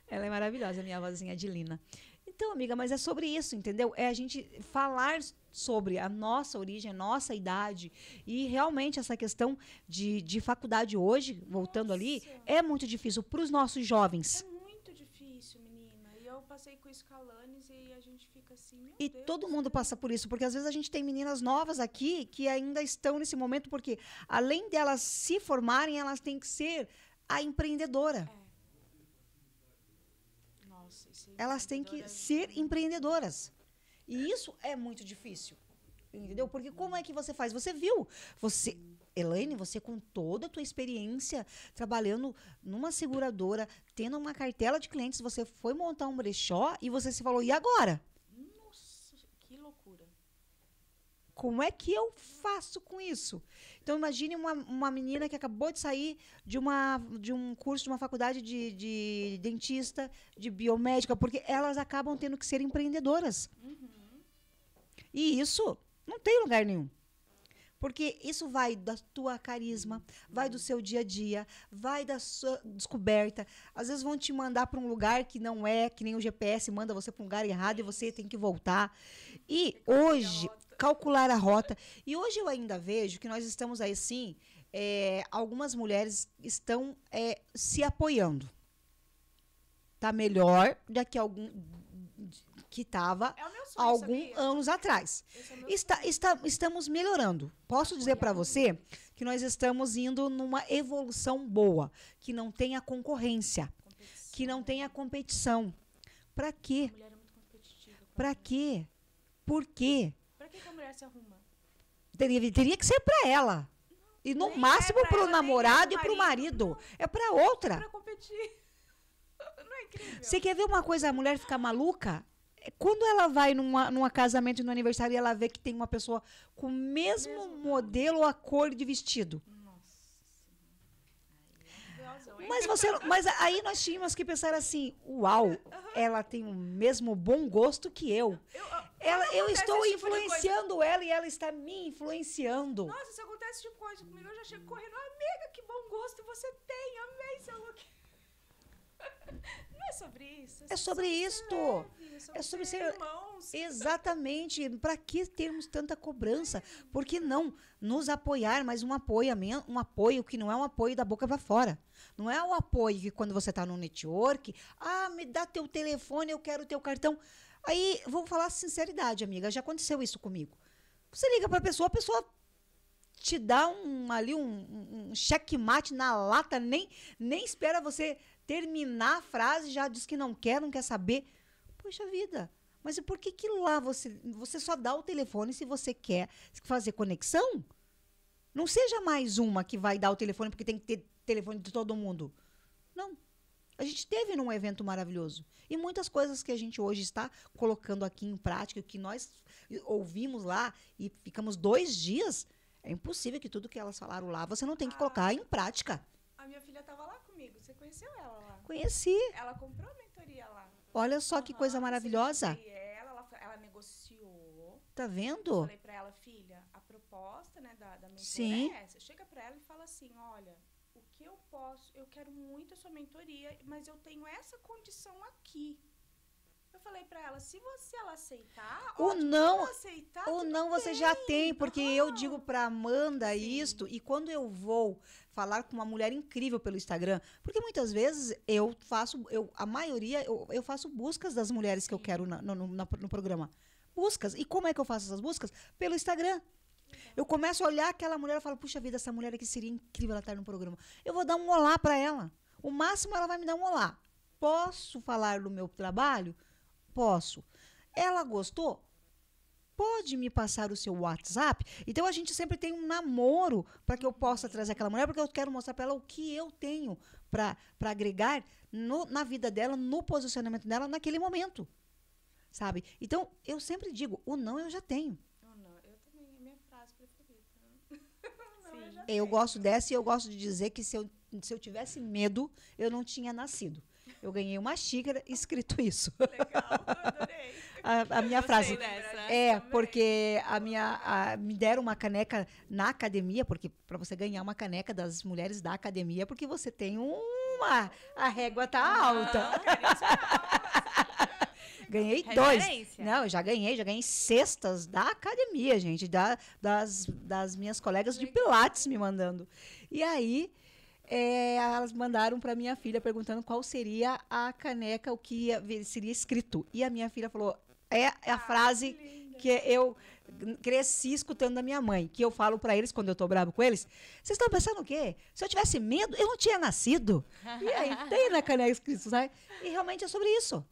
Ela é maravilhosa, minha vozinha Adilina. Então, amiga, mas é sobre isso, entendeu? É a gente falar sobre a nossa origem, a nossa idade. E realmente essa questão de faculdade hoje, voltando ali, é muito difícil para os nossos jovens. É muito difícil, menina. E eu passei com isso com a Alanis e a gente fica assim, meu E Deus. todo mundo passa por isso, porque às vezes a gente tem meninas novas aqui que ainda estão nesse momento, porque além delas se formarem, elas têm que ser a empreendedora. Elas têm que ser empreendedoras. E isso é muito difícil. Entendeu? Porque como é que você faz? Você viu. Elaine, você com toda a tua experiência trabalhando numa seguradora, tendo uma cartela de clientes, você foi montar um brechó e você se falou, e agora? Nossa, que loucura. Como é que eu faço com isso? Então, imagine uma menina que acabou de sair de um curso, de uma faculdade de dentista, de biomédica, porque elas acabam tendo que ser empreendedoras. E isso Não tem lugar nenhum. Porque isso vai da tua carisma, vai do seu dia a dia, vai da sua descoberta. Às vezes vão te mandar para um lugar que não é, que nem o GPS manda você para um lugar errado e você tem que voltar. E hoje, calcular a rota. E hoje eu ainda vejo que nós estamos aí, sim, algumas mulheres estão se apoiando. Tá melhor do que que estava há alguns anos atrás. Estamos melhorando. Posso dizer para você que nós estamos indo numa evolução boa, que não tenha concorrência, que não tenha competição. Para quê? A mulher é muito competitiva. Para quê? Por quê? Pra que a mulher se arruma? Teria que ser para ela. E no máximo para o namorado e para o marido. É para outra. Pra competir. Não é incrível? Você quer ver uma coisa, a mulher ficar maluca? Quando ela vai numa casamento, no aniversário, e ela vê que tem uma pessoa com o mesmo modelo ou a cor de vestido. Mas aí nós tínhamos que pensar assim, uau, ela tem o mesmo bom gosto que eu. Eu estou influenciando ela e ela está me influenciando. Nossa, isso acontece tipo coisa comigo, eu já chego correndo, amiga, que bom gosto você tem, amei seu look. Não é sobre isso. É sobre isto. É sobre ser irmãos. Exatamente. Para que termos tanta cobrança? Por que não nos apoiar, mas um apoio que não é um apoio da boca para fora. Não é um apoio que quando você está no network, me dá teu telefone, eu quero teu cartão. Aí, vou falar a sinceridade, amiga, já aconteceu isso comigo. Você liga para a pessoa te dá um checkmate na lata, nem espera você terminar a frase, já diz que não quer saber. Poxa vida, mas e por que lá você só dá o telefone se você quer fazer conexão? Não seja mais uma que vai dar o telefone porque tem que ter telefone de todo mundo. Não. A gente teve num evento maravilhoso. E muitas coisas que a gente hoje está colocando aqui em prática, que nós ouvimos lá e ficamos 2 dias, é impossível que tudo que elas falaram lá você não tem que colocar em prática. A minha filha estava lá comigo. Você conheceu ela lá? Conheci. Ela comprou a mentoria lá. Olha só que coisa maravilhosa. Ela negociou. Tá vendo? Eu falei pra ela, filha, a proposta, né, da mentoria Sim. é essa. Chega pra ela e fala assim, olha, o que eu posso, eu quero muito a sua mentoria, mas eu tenho essa condição aqui. Eu falei pra ela, se ela aceitar, ou ótimo, não, se ela aceitar, ou tudo não você bem. já tem, porque eu digo pra Amanda Sim. isto, e quando eu vou falar com uma mulher incrível pelo Instagram, porque muitas vezes a maioria, eu faço buscas das mulheres que eu quero no programa. Buscas. E como é que eu faço essas buscas? Pelo Instagram. Eu começo a olhar aquela mulher e falo, puxa vida, essa mulher aqui seria incrível ela estar no programa. Eu vou dar um olá pra ela. O máximo ela vai me dar um olá. Posso falar do meu trabalho? Posso. Ela gostou? Pode me passar o seu WhatsApp? Então a gente sempre tem um namoro para que eu possa trazer aquela mulher, porque eu quero mostrar para ela o que eu tenho para agregar na vida dela, no posicionamento dela naquele momento. Sabe? Então eu sempre digo, o não eu já tenho. Eu também, é minha frase preferida. Não, eu já Eu tenho. gosto dessa e eu gosto de dizer que se eu tivesse medo, eu não tinha nascido. Eu ganhei uma xícara escrito isso. Legal, eu adorei. A minha frase. Dessa. Porque me deram uma caneca na academia, porque para você ganhar uma caneca das mulheres da academia, porque você tem a régua tá alta. Ganhei 2. Não, eu já ganhei cestas da academia, gente, das minhas colegas de Pilates me mandando. E aí elas mandaram para minha filha perguntando qual seria a caneca, o que seria escrito. E a minha filha falou, a frase que eu cresci escutando da minha mãe, que eu falo para eles quando eu tô bravo com eles. Vocês estão pensando o quê? Se eu tivesse medo, eu não tinha nascido. E aí tem na caneca escrito, sabe? E realmente é sobre isso.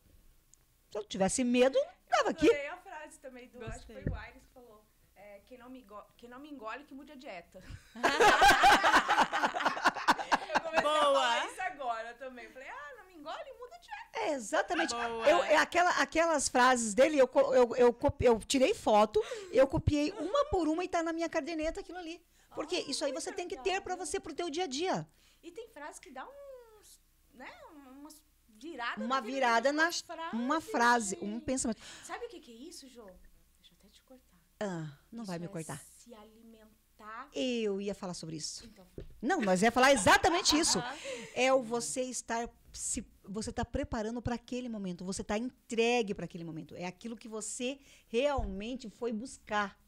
Se eu tivesse medo, eu estava aqui. Eu adorei a frase também do, acho que foi o Aires que falou, quem não me engole, que mude a dieta. Eu comecei a falar isso agora também. Eu falei, não me engole, muda a dieta. Exatamente. Aquelas frases dele, eu tirei foto, eu copiei uma por uma e tá na minha caderneta aquilo ali. Porque isso aí você tem que ter para você, pro teu dia a dia. E tem frases que dá uns, né, umas viradas. Uma virada uma frase, um pensamento. Sabe o que é isso, Jô? Deixa eu até te cortar. Não Isso vai me é cortar. se alimentar. Eu ia falar sobre isso. Então, Não, nós ia falar exatamente isso. Aham. É o você estar você está preparando para aquele momento, você está entregue para aquele momento. É aquilo que você realmente foi buscar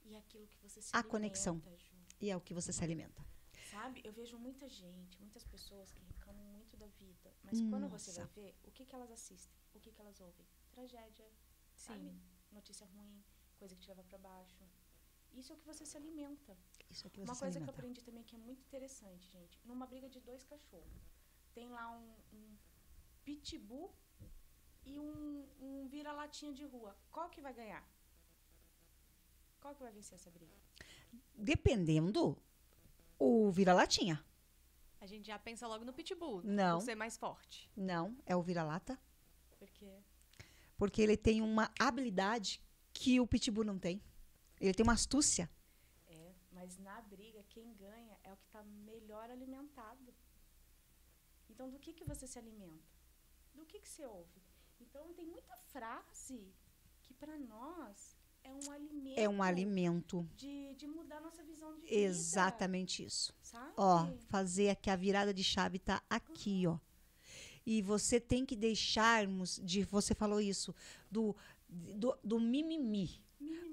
e aquilo que você se A alimenta, conexão. Ju. e é o que você se alimenta. Sabe, eu vejo muita gente, muitas pessoas que reclamam muito da vida. Mas quando você vai Nossa. ver, o que elas assistem? O que elas ouvem? Tragédia, sabe? Sim. Notícia ruim, coisa que te leva pra baixo. Isso é o que você se alimenta. Isso é o que você Uma se coisa que eu alimenta. aprendi também que é muito interessante, gente. Numa briga de 2 cachorros, tem lá um pitbull e um vira-latinha de rua. Qual que vai ganhar? Qual que vai vencer essa briga? Dependendo, o vira-latinha. A gente já pensa logo no pitbull. Não. Por ser mais forte. Não, é o vira-lata. Porque Porque ele tem uma habilidade que o pitbull não tem. Ele tem uma astúcia. mas na briga, quem ganha é o que está melhor alimentado. Então, do que você se alimenta? Do que você ouve? Então, tem muita frase que, para nós, é um alimento. É um alimento. De mudar nossa visão de vida. Exatamente isso. Sabe? Ó, fazer que a virada de chave tá aqui, ó. E você tem que deixarmos de, você falou isso, do mimimi.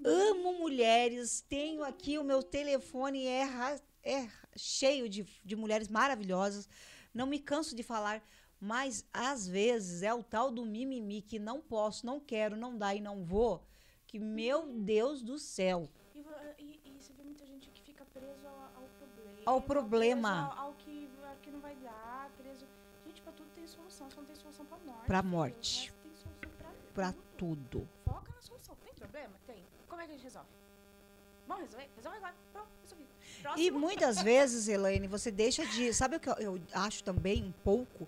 Amo mulheres, tenho aqui o meu telefone, é cheio de mulheres maravilhosas. Não me canso de falar, mas às vezes é o tal do mimimi que não posso, não quero, não dá e não vou, que meu Deus do céu. E você vê muita gente que fica preso ao problema. Ao problema. Preso ao que não vai dar, preso... Gente, pra tudo tem solução, só não tem solução pra morte. Pra filho. morte. Mas tem solução Pra tudo. Foca na solução. Tem problema? Tem. Como é que a gente resolve? Vamos resolver? Resolve agora. Pronto, resolvi. E Próximo. muitas vezes, Elaine, você deixa de... Sabe o que eu acho também um pouco?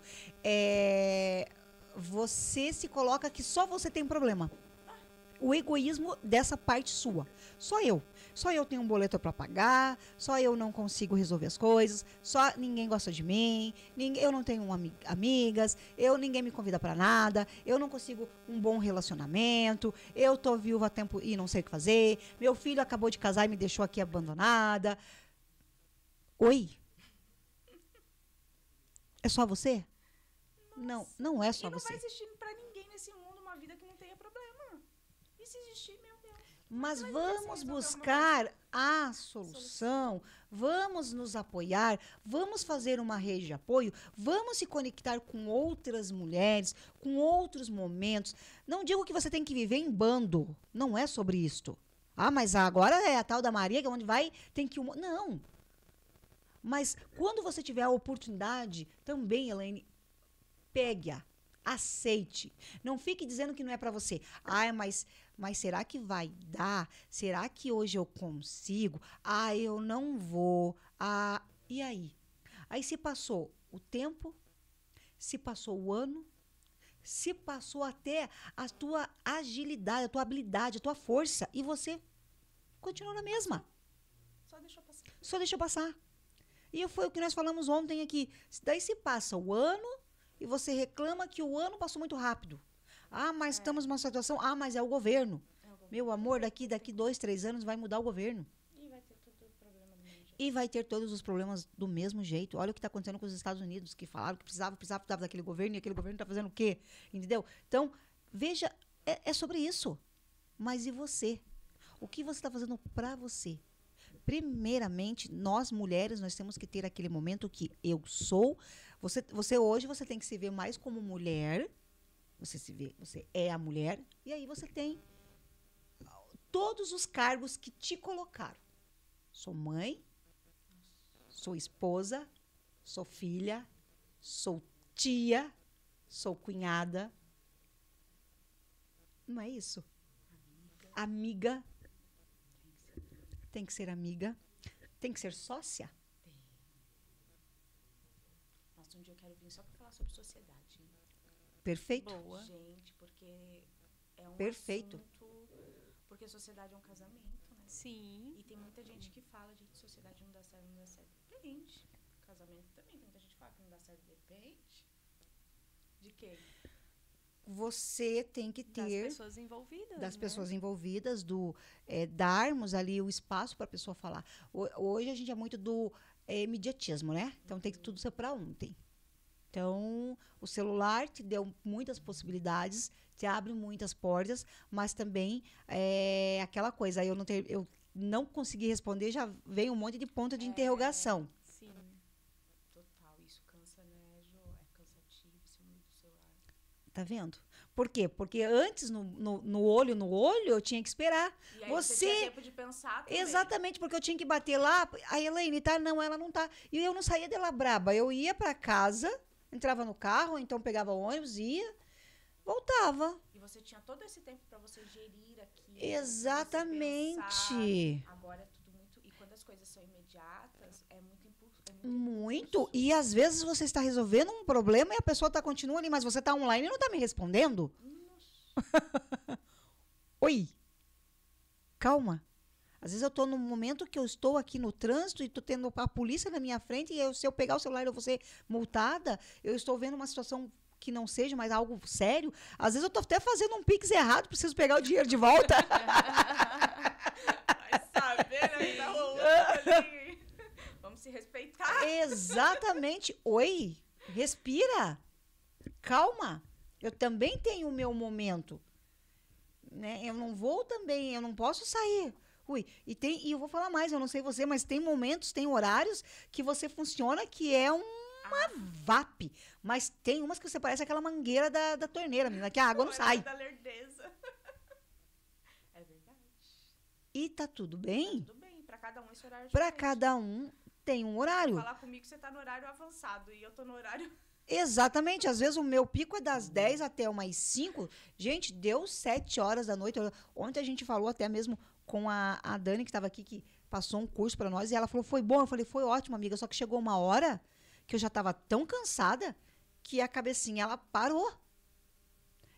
Você se coloca que só você tem problema. O egoísmo dessa parte sua. Só eu. Só eu tenho um boleto para pagar, só eu não consigo resolver as coisas, só ninguém gosta de mim, eu não tenho amigas, ninguém me convida para nada, eu não consigo um bom relacionamento, eu tô viúva há tempo e não sei o que fazer, meu filho acabou de casar e me deixou aqui abandonada. Oi? É só você? Não, não é só E não você. vai existir pra ninguém nesse mundo uma vida que não tenha problema. E se existir, meu Deus. Mas Mas vamos você resolveu buscar a solução, vamos nos apoiar, vamos fazer uma rede de apoio, vamos se conectar com outras mulheres, com outros momentos. Não digo que você tem que viver em bando, não é sobre isto. Ah, mas agora é a tal da Maria, que é onde vai, tem que... Não. Mas quando você tiver a oportunidade, também, Elaine, pegue-a. Aceite. Não fique dizendo que não é para você. Ah, mas será que vai dar? Será que hoje eu consigo? Ah, eu não vou. Ah, e aí? Aí se passou o tempo, se passou o ano, se passou até a tua agilidade, a tua habilidade, a tua força, e você continua na mesma. Só deixou passar. Só deixa passar. E foi o que nós falamos ontem aqui. Daí se passa o ano e você reclama que o ano passou muito rápido. Ah, mas estamos numa situação... Ah, mas é o governo. Meu amor, daqui 2, 3 anos vai mudar o governo. E vai ter tudo problema do mesmo jeito. E vai ter todos os problemas do mesmo jeito. Olha o que está acontecendo com os Estados Unidos, que falaram que precisava daquele governo, e aquele governo está fazendo o quê? Entendeu? Então, veja, é sobre isso. Mas e você? O que você está fazendo para você? Primeiramente, nós mulheres, nós temos que ter aquele momento que eu sou. Você hoje você tem que se ver mais como mulher. Você é a mulher. E aí você tem todos os cargos que te colocaram. Sou mãe, sou esposa, sou filha, sou tia, sou cunhada. Não é isso? Amiga. Tem que ser amiga. Tem que ser sócia. Nossa, um dia eu quero vir só pra falar sobre sociedade. Perfeito. Boa. Gente, porque é um Perfeito. assunto... Porque sociedade é um casamento, né? Sim. E tem muita gente que fala, gente, sociedade não dá certo, não dá certo. Depende. Casamento também, tem muita gente que fala que não dá certo, depende. De quê? você tem que ter Das pessoas envolvidas, das né? pessoas envolvidas, darmos ali o espaço para a pessoa falar. Hoje a gente é muito do imediatismo, né? Então tem que tudo ser para ontem. Então, o celular te deu muitas possibilidades, te abre muitas portas, mas também é aquela coisa, eu não consegui responder, já veio um monte de ponto de interrogação. Sim. Total, isso cansa, né, Jo? É cansativo esse mundo do celular. Tá vendo? Por quê? Porque antes, no olho no olho, eu tinha que esperar. E aí você tinha tempo de pensar também. Exatamente, porque eu tinha que bater lá, a Elaine tá? Não, ela não tá. E eu não saía dela braba. Eu ia para casa, entrava no carro, então pegava o ônibus, ia, voltava. E você tinha todo esse tempo para você gerir aquilo. Exatamente. Pra você pensar. Agora é tudo muito... E quando as coisas são imediatas, é muito impulso. Muito. E às vezes você está resolvendo um problema e a pessoa continua ali, mas você está online e não está me respondendo? Nossa. Oi. Calma. Às vezes eu estou num momento que eu estou aqui no trânsito e estou tendo a polícia na minha frente e se eu pegar o celular eu vou ser multada. Eu estou vendo uma situação que não seja mais algo sério. Às vezes eu estou até fazendo um Pix errado, preciso pegar o dinheiro de volta. Vai saber, né? Tá rolando ali. Vamos se respeitar. Exatamente. Oi, respira. Calma. Eu também tenho o meu momento. Né? Eu não vou também, eu não posso sair. E eu vou falar mais, eu não sei você, mas tem momentos, tem horários que você funciona que é uma VAP. Mas tem umas que você parece aquela mangueira da torneira, menina, que a água não sai. Da lerdeza. É verdade. E tá tudo bem? Tá tudo bem, pra cada um esse horário é Pra diferente. cada um tem um horário. Falar comigo, você tá no horário avançado e eu tô no horário... Exatamente, às vezes o meu pico é das 10 até umas 5. Gente, deu 7 horas da noite. Ontem a gente falou até mesmo com a Dani, que estava aqui, que passou um curso para nós, e ela falou, foi bom? Eu falei, foi ótimo, amiga, só que chegou uma hora que eu já estava tão cansada que a cabecinha, ela parou.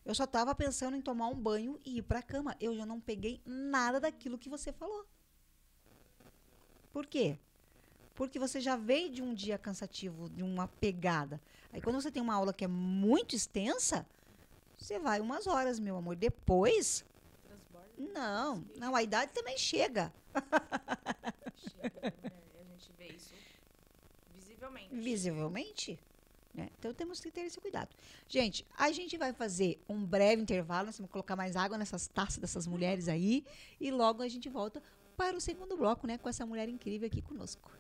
Eu só estava pensando em tomar um banho e ir para a cama. Eu já não peguei nada daquilo que você falou. Por quê? Porque você já veio de um dia cansativo, de uma pegada. Aí quando você tem uma aula que é muito extensa, você vai umas horas, meu amor. Depois, Transborda. não, a idade também chega. Chega, né? A gente vê isso visivelmente. Visivelmente. Né? Então temos que ter esse cuidado. Gente, a gente vai fazer um breve intervalo. Nós vamos colocar mais água nessas taças dessas mulheres aí. E logo a gente volta para o segundo bloco, né? Com essa mulher incrível aqui conosco.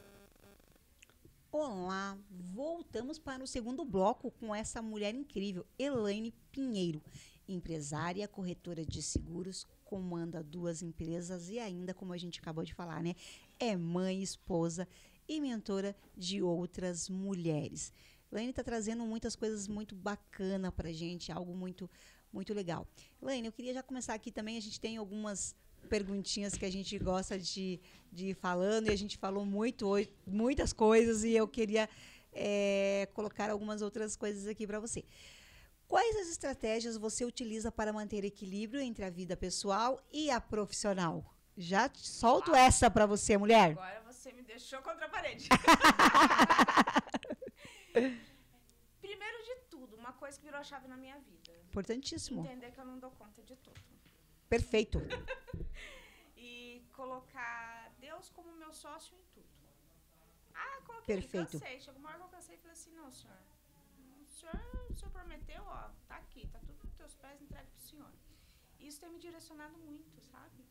Olá, voltamos para o segundo bloco com essa mulher incrível, Elaine Pinheiro, empresária, corretora de seguros, comanda 2 empresas e ainda, como a gente acabou de falar, né, é mãe, esposa e mentora de outras mulheres. Elaine está trazendo muitas coisas muito bacanas para a gente, algo muito, muito legal. Elaine, eu queria já começar aqui também, a gente tem algumas perguntinhas que a gente gosta de ir falando, e a gente falou muito hoje, muitas coisas, e eu queria colocar algumas outras coisas aqui para você. Quais as estratégias você utiliza para manter equilíbrio entre a vida pessoal e a profissional? Já solto essa para você, mulher. Agora você me deixou contra a parede. Primeiro de tudo, uma coisa que virou a chave na minha vida. Importantíssimo. Entender que eu não dou conta de tudo. Perfeito. E colocar Deus como meu sócio em tudo. Coloquei. Perfeito. Cansei. Chegou uma hora que eu cansei e falei assim, não, senhor. O senhor prometeu, ó, tá aqui, tá tudo nos teus pés, entregue pro senhor. Isso tem me direcionado muito, sabe?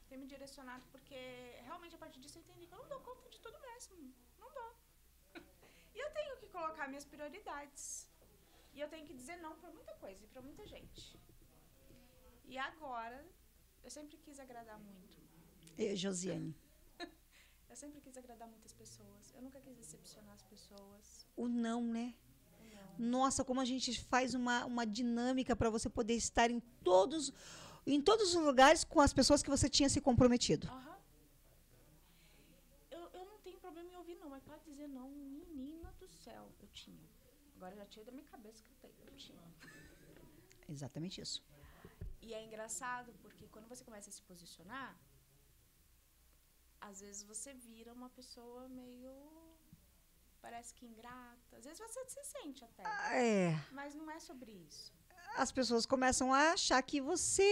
Tem me direcionado porque realmente a partir disso eu entendi que eu não dou conta de tudo mesmo. Não dou. E eu tenho que colocar minhas prioridades. E eu tenho que dizer não pra muita coisa e pra muita gente. E agora, eu sempre quis agradar muito. Josiane. Eu sempre quis agradar muitas pessoas. Eu nunca quis decepcionar as pessoas. O não, né? O não. Nossa, como a gente faz uma dinâmica para você poder estar em todos os lugares com as pessoas que você tinha se comprometido. Aham. Eu não tenho problema em ouvir não, mas pode dizer não, menina do céu, eu tinha. Agora já tirei da minha cabeça que eu tinha. Exatamente isso. E é engraçado porque quando você começa a se posicionar, às vezes você vira uma pessoa meio, parece que ingrata. Às vezes você se sente até. É. Mas não é sobre isso. as pessoas começam a achar que você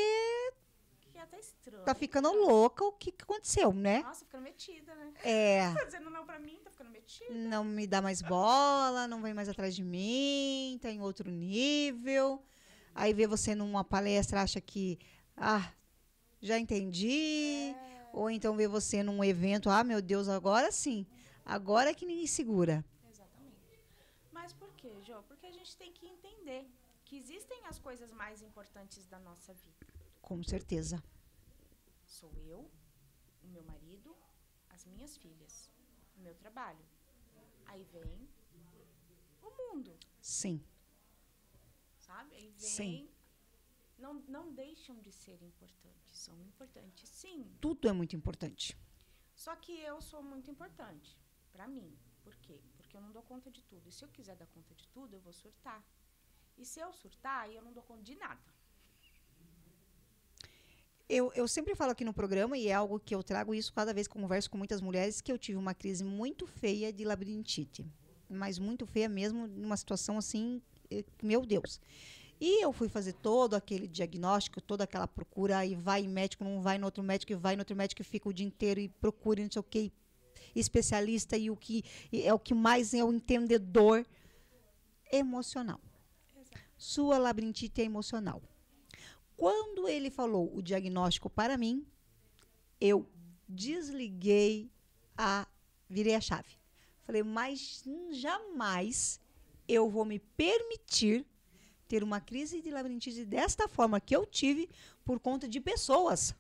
Que é até estranho. tá ficando louca. O que aconteceu, né? Nossa, ficando metida, né? É, Tá dizendo não pra mim, tá ficando metida. não me dá mais bola, não vem mais atrás de mim, tá em outro nível. Aí vê você numa palestra, acha que, já entendi. Ou então vê você num evento, meu Deus, agora sim. Agora é que ninguém segura. Exatamente. Mas por quê, Jô? Porque a gente tem que entender que existem as coisas mais importantes da nossa vida. Com certeza. Sou eu, o meu marido, as minhas filhas, o meu trabalho. Aí vem o mundo, Sim. sabe? Aí vem... Sim. Não deixam de ser importantes. São importantes, sim. Tudo é muito importante. Só que eu sou muito importante pra mim. Por quê? Porque eu não dou conta de tudo. E se eu quiser dar conta de tudo, eu vou surtar. E se eu surtar, aí eu não dou conta de nada. Eu sempre falo aqui no programa, e é algo que eu trago isso cada vez que eu converso com muitas mulheres, que eu tive uma crise muito feia de labirintite. Mas muito feia mesmo, numa situação assim, meu Deus. E eu fui fazer todo aquele diagnóstico, toda aquela procura, e vai em médico, não vai no outro médico, e vai no outro médico, e fica o dia inteiro, e procura, não sei o quê, especialista, e é o que mais é o entendedor emocional. Exato. Sua labirintite é emocional. Quando ele falou o diagnóstico para mim, eu desliguei, virei a chave. Falei, mas jamais eu vou me permitir ter uma crise de labirintite desta forma que eu tive por conta de pessoas.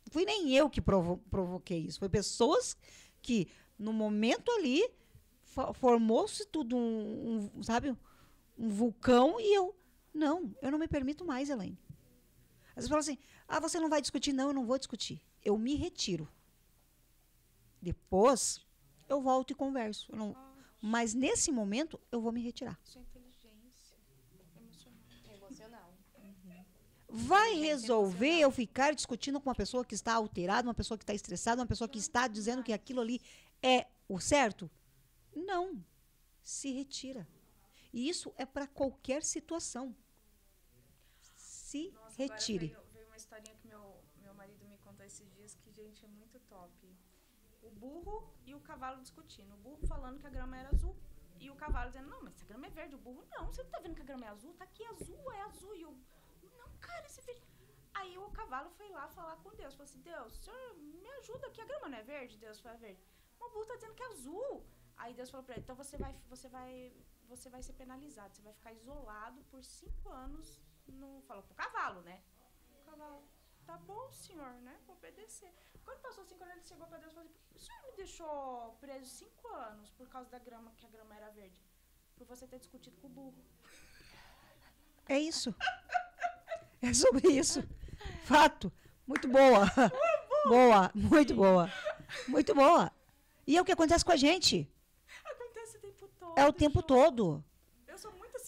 Não fui nem eu que provoquei isso. Foi pessoas que, no momento ali, formou-se tudo sabe, um vulcão, e eu não me permito mais, Elaine. Às vezes falam assim, você não vai discutir? Não, eu não vou discutir. Eu me retiro. Depois, eu volto e converso. Mas, nesse momento, eu vou me retirar. Isso é inteligência emocional. Vai resolver eu ficar discutindo com uma pessoa que está alterada, uma pessoa que está estressada, uma pessoa que está dizendo que aquilo ali é o certo? Não. Se retira. E isso é para qualquer situação. Se retire. Agora veio uma historinha que meu marido me contou esses dias que, gente, é muito top. O burro e o cavalo discutindo. O burro falando que a grama era azul. E o cavalo dizendo, não, mas essa grama é verde. O burro, não, você não tá vendo que a grama é azul? Tá aqui azul, é azul. E eu, não, cara, esse verde. Aí o cavalo foi lá falar com Deus. Falou assim, Deus, o senhor me ajuda aqui, a grama não é verde? Deus foi verde. Mas o burro tá dizendo que é azul. Aí Deus falou pra ele, então você vai ser penalizado. Você vai ficar isolado por 5 anos. Falou pro cavalo, né? O cavalo, tá bom, senhor, né? Vou obedecer. Quando passou 5 anos, ele chegou pra Deus e falou assim, por que o senhor me deixou preso 5 anos por causa da grama, que a grama era verde? Por você ter discutido com o burro. É isso. É sobre isso. Fato. Muito boa. Boa. Muito boa. Muito boa. E é o que acontece com a gente. Acontece o tempo todo. É o tempo todo. Eu sou muito assim.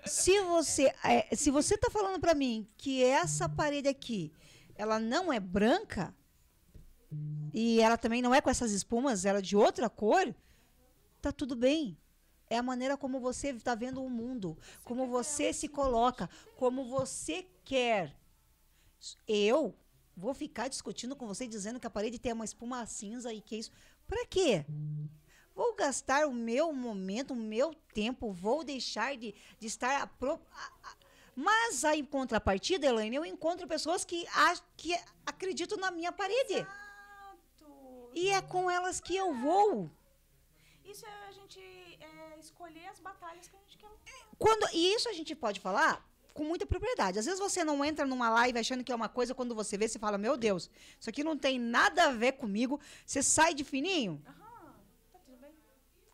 Se você tá falando para mim que essa parede aqui, ela não é branca, e ela também não é com essas espumas, ela é de outra cor, tá tudo bem. É a maneira como você está vendo o mundo, como você se coloca, como você quer. Eu vou ficar discutindo com você, dizendo que a parede tem uma espuma cinza e que isso. Para quê? Vou gastar o meu momento, o meu tempo, vou deixar de estar... Mas aí, em contrapartida, Elaine, eu encontro pessoas que acreditam na minha parede. Exato. E é com elas que eu vou. Isso é a gente escolher as batalhas que a gente quer lutar. E isso a gente pode falar com muita propriedade. Às vezes você não entra numa live achando que é uma coisa, quando você vê, você fala, meu Deus, isso aqui não tem nada a ver comigo. Você sai de fininho. Tá tudo bem.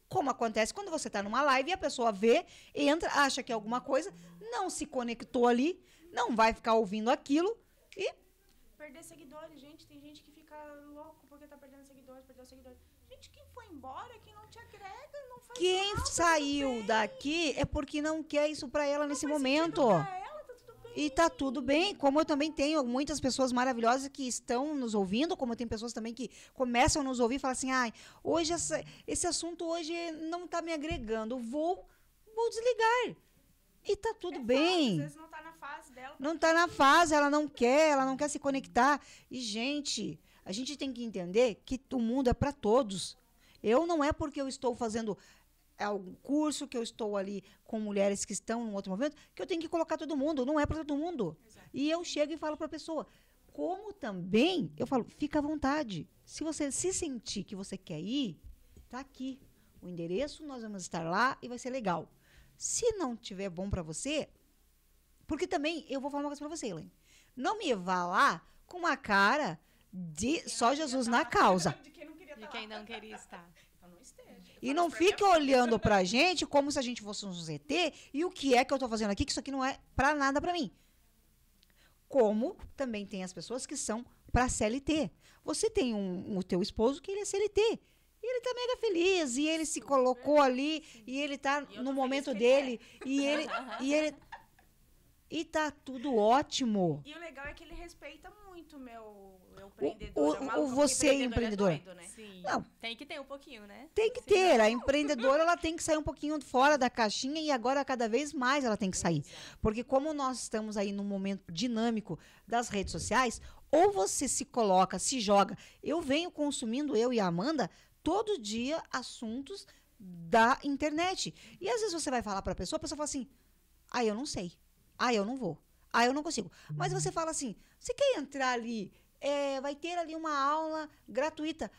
Como acontece quando você está numa live e a pessoa vê, entra, acha que é alguma coisa, não se conectou ali, não vai ficar ouvindo aquilo e... Perder seguidores, gente. Tem gente que fica louco porque tá perdendo seguidores, perdeu seguidores. Gente, quem foi embora, quem não te agrega, não faz Quem mal, saiu daqui é porque não quer isso para ela nesse momento. Pra ela, tá tudo bem. E tá tudo bem, como eu também tenho muitas pessoas maravilhosas que estão nos ouvindo, como tem pessoas também que começam a nos ouvir e falam assim, hoje esse assunto hoje não tá me agregando, vou desligar. E tá tudo Às bem. vezes não tá na fase dela. Não tá na fase, ela não quer se conectar. E, gente, a gente tem que entender que o mundo é para todos. Eu não é porque eu estou fazendo algum curso, que eu estou ali com mulheres que estão em outro movimento, que eu tenho que colocar todo mundo. Não é para todo mundo. Exato. E eu chego e falo para a pessoa. Como também, eu falo, fica à vontade. Se você se sentir que você quer ir, tá aqui. O endereço, nós vamos estar lá e vai ser legal. Se não tiver bom para você, porque também eu vou falar uma coisa para você, Elaine. Não me vá lá com uma cara de só Jesus na causa. De quem não queria De estar quem lá. não queria estar. Então não esteja. E não fique olhando pra gente como se a gente fosse um ZT e o que é que eu tô fazendo aqui, que isso aqui não é pra nada pra mim. Como também tem as pessoas que são pra CLT. Você tem o teu esposo que ele é CLT. E ele tá mega feliz, e ele se colocou ali, e ele tá E eu no tô momento feliz que ele dele, e tá tudo ótimo. E o legal é que ele respeita muito o meu empreendedor. você empreendedora. É doido, né? Sim. Não. Tem que ter um pouquinho, né? Tem que ter. A empreendedora, ela tem que sair um pouquinho fora da caixinha e agora, cada vez mais, ela tem que sair. Porque como nós estamos aí num momento dinâmico das redes sociais, ou você se coloca, se joga. Eu venho consumindo, eu e a Amanda, todo dia, assuntos da internet. E às vezes você vai falar para a pessoa fala assim, eu não sei. Eu não vou. Eu não consigo. Mas você fala assim, você quer entrar ali? Vai ter ali uma aula gratuita.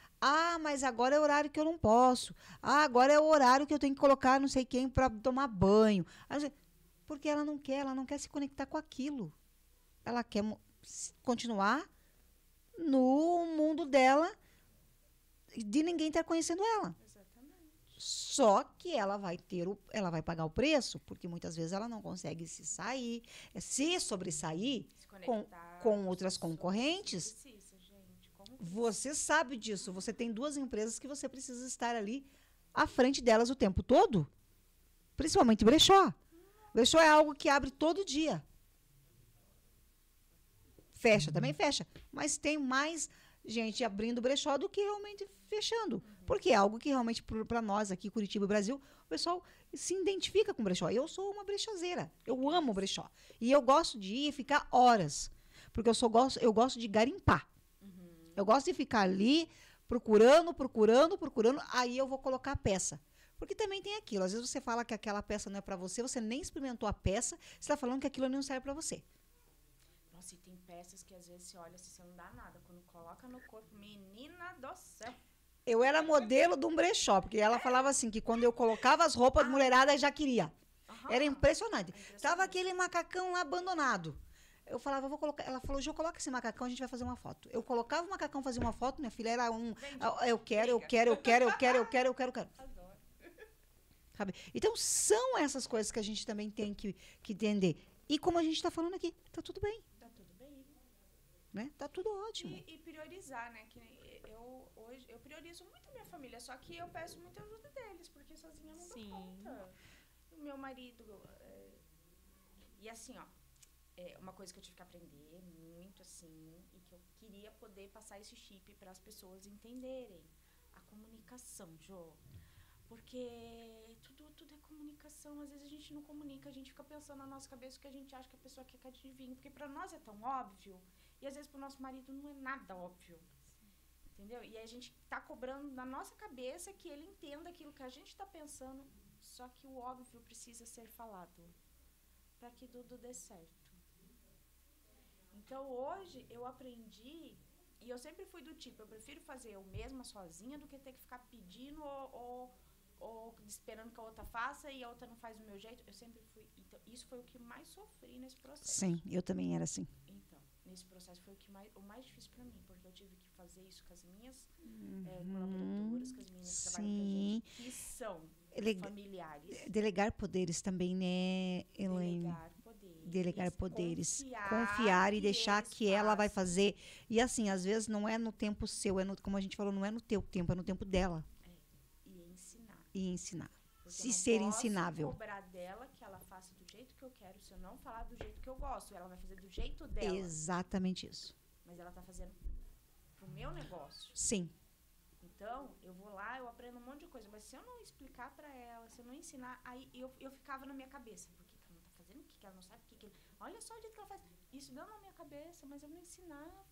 Mas agora é o horário que eu não posso. Agora é o horário que eu tenho que colocar não sei quem para tomar banho. Porque ela não quer se conectar com aquilo. Ela quer continuar no mundo dela de ninguém estar conhecendo ela. Exatamente. Só que ela vai pagar o preço, porque muitas vezes ela não consegue se sobressair Se conectar com outras concorrentes. Precisa, gente. Como Você sabe disso. Você tem 2 empresas que você precisa estar ali à frente delas o tempo todo. Principalmente brechó. Brechó é algo que abre todo dia. Fecha, também fecha. Mas tem mais gente abrindo brechó do que realmente fechando. Porque é algo que realmente, para nós aqui, Curitiba e Brasil, o pessoal se identifica com brechó. Eu sou uma brechoseira. Eu amo brechó. E eu gosto de ir e ficar horas. Porque eu gosto de garimpar. Eu gosto de ficar ali procurando. Aí eu vou colocar a peça. Porque também tem aquilo. Às vezes você fala que aquela peça não é para você, você nem experimentou a peça, você está falando que aquilo não serve para você. Nossa, e tem peças que às vezes você olha assim, você não dá nada. Quando coloca no corpo, menina do céu. Eu era modelo de um brechó, porque ela falava assim, que quando eu colocava as roupas, a mulherada já queria. Era impressionante. Tava aquele macacão lá abandonado. Eu falava, vou colocar. Ela falou, Jô, coloca esse macacão, a gente vai fazer uma foto. Eu colocava o macacão, fazia uma foto, minha filha era eu quero. Adoro. Sabe? Então, são essas coisas que a gente também tem que entender. E como a gente está falando aqui, tá tudo bem, Tá tudo bem. né? Tá tudo ótimo. E priorizar, né? Que hoje eu priorizo muito a minha família, só que eu peço muita ajuda deles, porque sozinha eu não dou Sim. conta. O meu marido. E assim, ó. Uma coisa que eu tive que aprender muito, assim, e que eu queria poder passar esse chip para as pessoas entenderem. A comunicação, Jô. Porque tudo é comunicação. Às vezes a gente não comunica, a gente fica pensando na nossa cabeça o que a gente acha que a pessoa quer que adivinhe. Porque para nós é tão óbvio, e às vezes para o nosso marido não é nada óbvio. Entendeu? E a gente tá cobrando na nossa cabeça que ele entenda aquilo que a gente tá pensando, só que o óbvio precisa ser falado para que tudo dê certo. Então, hoje, eu aprendi, e eu sempre fui do tipo, eu prefiro fazer eu mesma sozinha do que ter que ficar pedindo ou esperando que a outra faça e a outra não faz do meu jeito. Eu sempre fui. Então, isso foi o que mais sofri nesse processo. Sim, eu também era assim. Então, nesse processo foi o mais difícil para mim, porque eu tive que fazer isso com as minhas colaboradoras, com as meninas que trabalham pra gente, que são familiares. Delegar poderes também, né, Elaine? Delegar poderes. Confiar e deixar que ela vai fazer. E assim, às vezes não é no tempo seu, como a gente falou, não é no teu tempo, é no tempo dela. E ensinar. Se ser ensinável. Eu não posso cobrar dela que ela faça do jeito que eu quero, se eu não falar do jeito que eu gosto. Ela vai fazer do jeito dela. Exatamente isso. Mas ela tá fazendo pro meu negócio. Sim. Então, eu vou lá, eu aprendo um monte de coisa. Mas se eu não explicar pra ela, se eu não ensinar, aí eu ficava na minha cabeça. Por que ela não tá porque ela não sabe o que olha só o jeito que ela faz. Isso deu na minha cabeça, mas eu não ensinava.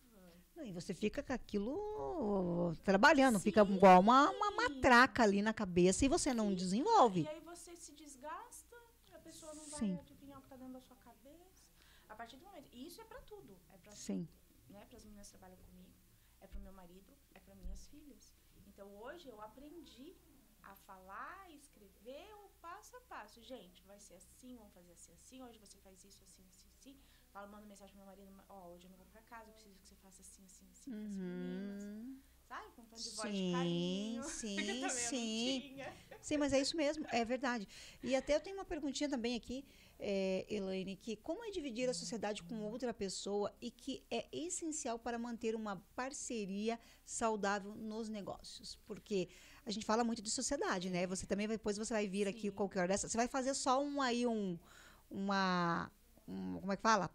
Não, e você fica com aquilo trabalhando, Sim. fica igual uma matraca ali na cabeça e você não desenvolve. E aí você se desgasta, a pessoa não vai Sim. adivinhar o que está dentro da sua cabeça. A partir do momento. E isso é para tudo. É para Sim. né, para as meninas que trabalham comigo, é para o meu marido, é para minhas filhas. Então hoje eu aprendi a falar e escrever o passo a passo. Gente, vai ser assim, vamos fazer assim, assim. Hoje você faz isso, assim, assim, assim. Falo, mando mensagem pro meu marido, hoje eu não vou pra casa, eu preciso que você faça assim, assim, assim, com as meninas. Sabe? Com um tom de voz de carinho. Sim, que também sim. eu não tinha. Sim, mas é isso mesmo, é verdade. E até eu tenho uma perguntinha também aqui, Elaine, que como é dividir a sociedade com outra pessoa e que é essencial para manter uma parceria saudável nos negócios? Porque a gente fala muito de sociedade, né? Você também depois você vai vir aqui qualquer hora dessa, você vai fazer só como é que fala?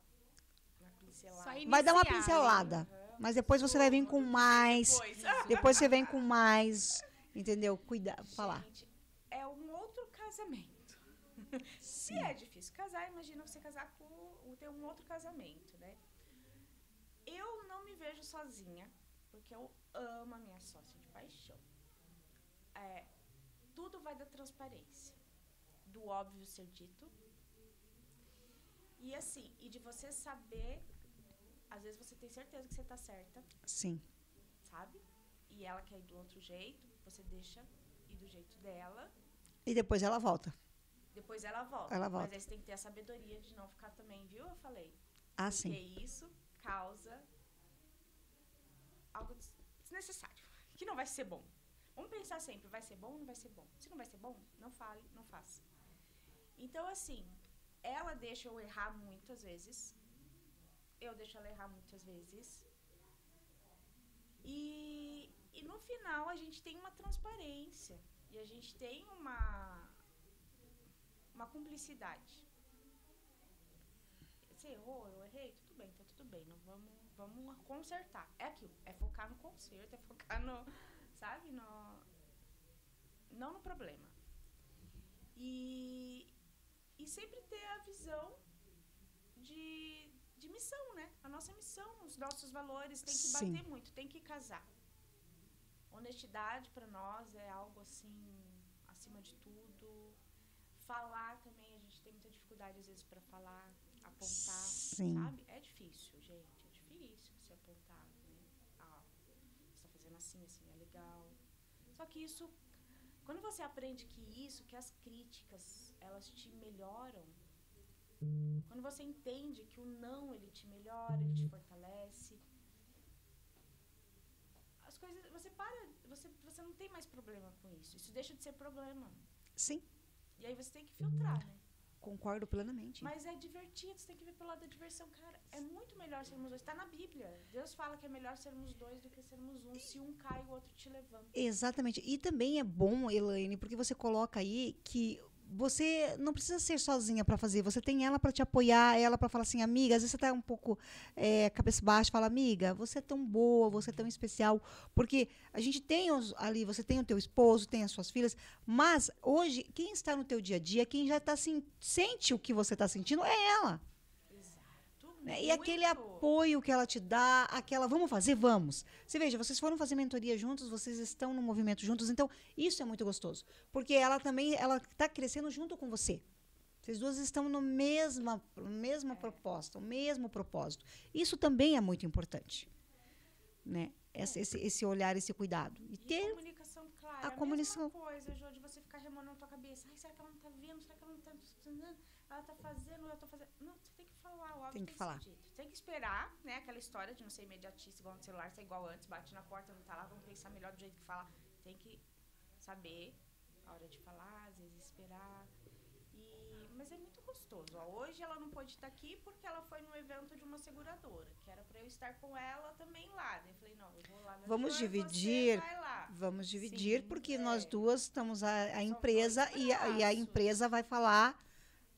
Vai dar uma pincelada, mas depois você vai vir com mais, depois você vem com mais, entendeu? Falar. Gente, é um outro casamento. Se é difícil casar, imagina você casar ter um outro casamento, né? Eu não me vejo sozinha, porque eu amo a minha sócia de paixão. Tudo vai da transparência, do óbvio ser dito. E assim, e de você saber, às vezes você tem certeza que você tá certa. Sim. Sabe? E ela quer ir do outro jeito, você deixa ir do jeito dela. E depois ela volta. Depois ela volta. Mas aí você tem que ter a sabedoria de não ficar também, viu? Eu falei. Ah, sim. Porque isso causa algo desnecessário, que não vai ser bom. Vamos pensar sempre, vai ser bom ou não vai ser bom? Se não vai ser bom, não fale, não faça. Então, assim, ela deixa eu errar muitas vezes. Eu deixo ela errar muitas vezes. E no final a gente tem uma transparência. E a gente tem uma cumplicidade. Você errou, eu errei, tudo bem, tá tudo bem. Não vamos consertar. É aquilo, é focar no conserto, é focar no, sabe, não no problema. E sempre ter a visão de missão, né? A nossa missão, os nossos valores tem que bater muito, tem que casar. Honestidade para nós é algo assim, acima de tudo. Falar também, a gente tem muita dificuldade às vezes para falar, apontar, sabe? É difícil, gente, é difícil você apontar, né? Você tá fazendo assim, assim, é legal. Só que isso, quando você aprende que as críticas, elas te melhoram, quando você entende que o não, ele te melhora, ele te fortalece, as coisas, você não tem mais problema com isso. Isso deixa de ser problema. Sim. E aí você tem que filtrar, né? Concordo plenamente. Mas é divertido, você tem que ver pelo lado da diversão. Cara, é muito melhor sermos dois. Tá na Bíblia. Deus fala que é melhor sermos dois do que sermos um. Se um cai, o outro te levanta. Exatamente. E também é bom, Elaine, porque você coloca aí que você não precisa ser sozinha para fazer. Você tem ela para te apoiar, ela para falar assim, amiga, às vezes você tá um pouco cabeça baixa, fala, amiga, você é tão boa, você é tão especial. Porque a gente tem ali, você tem o teu esposo, tem as suas filhas, mas hoje, quem está no teu dia a dia, quem já está sente o que você está sentindo, é ela. Né? E aquele apoio que ela te dá, vamos fazer? Vamos. Você veja, vocês foram fazer mentoria juntos, vocês estão no movimento juntos, então isso é muito gostoso. Porque ela está crescendo junto com você. Vocês duas estão no mesma proposta, o mesmo propósito. Isso também é muito importante. Né? Esse olhar, esse cuidado. E ter comunicação clara. A comunicação. Mesma coisa, Jô, de você ficar remando na tua cabeça. Ai, será que ela não está vendo? Será que ela não está funcionando? Ela está fazendo, eu estou fazendo. Não, você tem que falar, o óbvio tem que falar. Você tem que esperar, né? Aquela história de não ser imediatista, igual no celular, ser igual antes, bate na porta, não tá lá, vamos pensar melhor do jeito que fala. Tem que saber a hora de falar, às vezes esperar. Mas é muito gostoso. Ó, hoje ela não pôde estar aqui porque ela foi num evento de uma seguradora, que era para eu estar com ela também lá. Daí eu falei, não, eu vou lá. Vamos dividir, Sim, porque nós duas estamos a empresa e a empresa vai falar,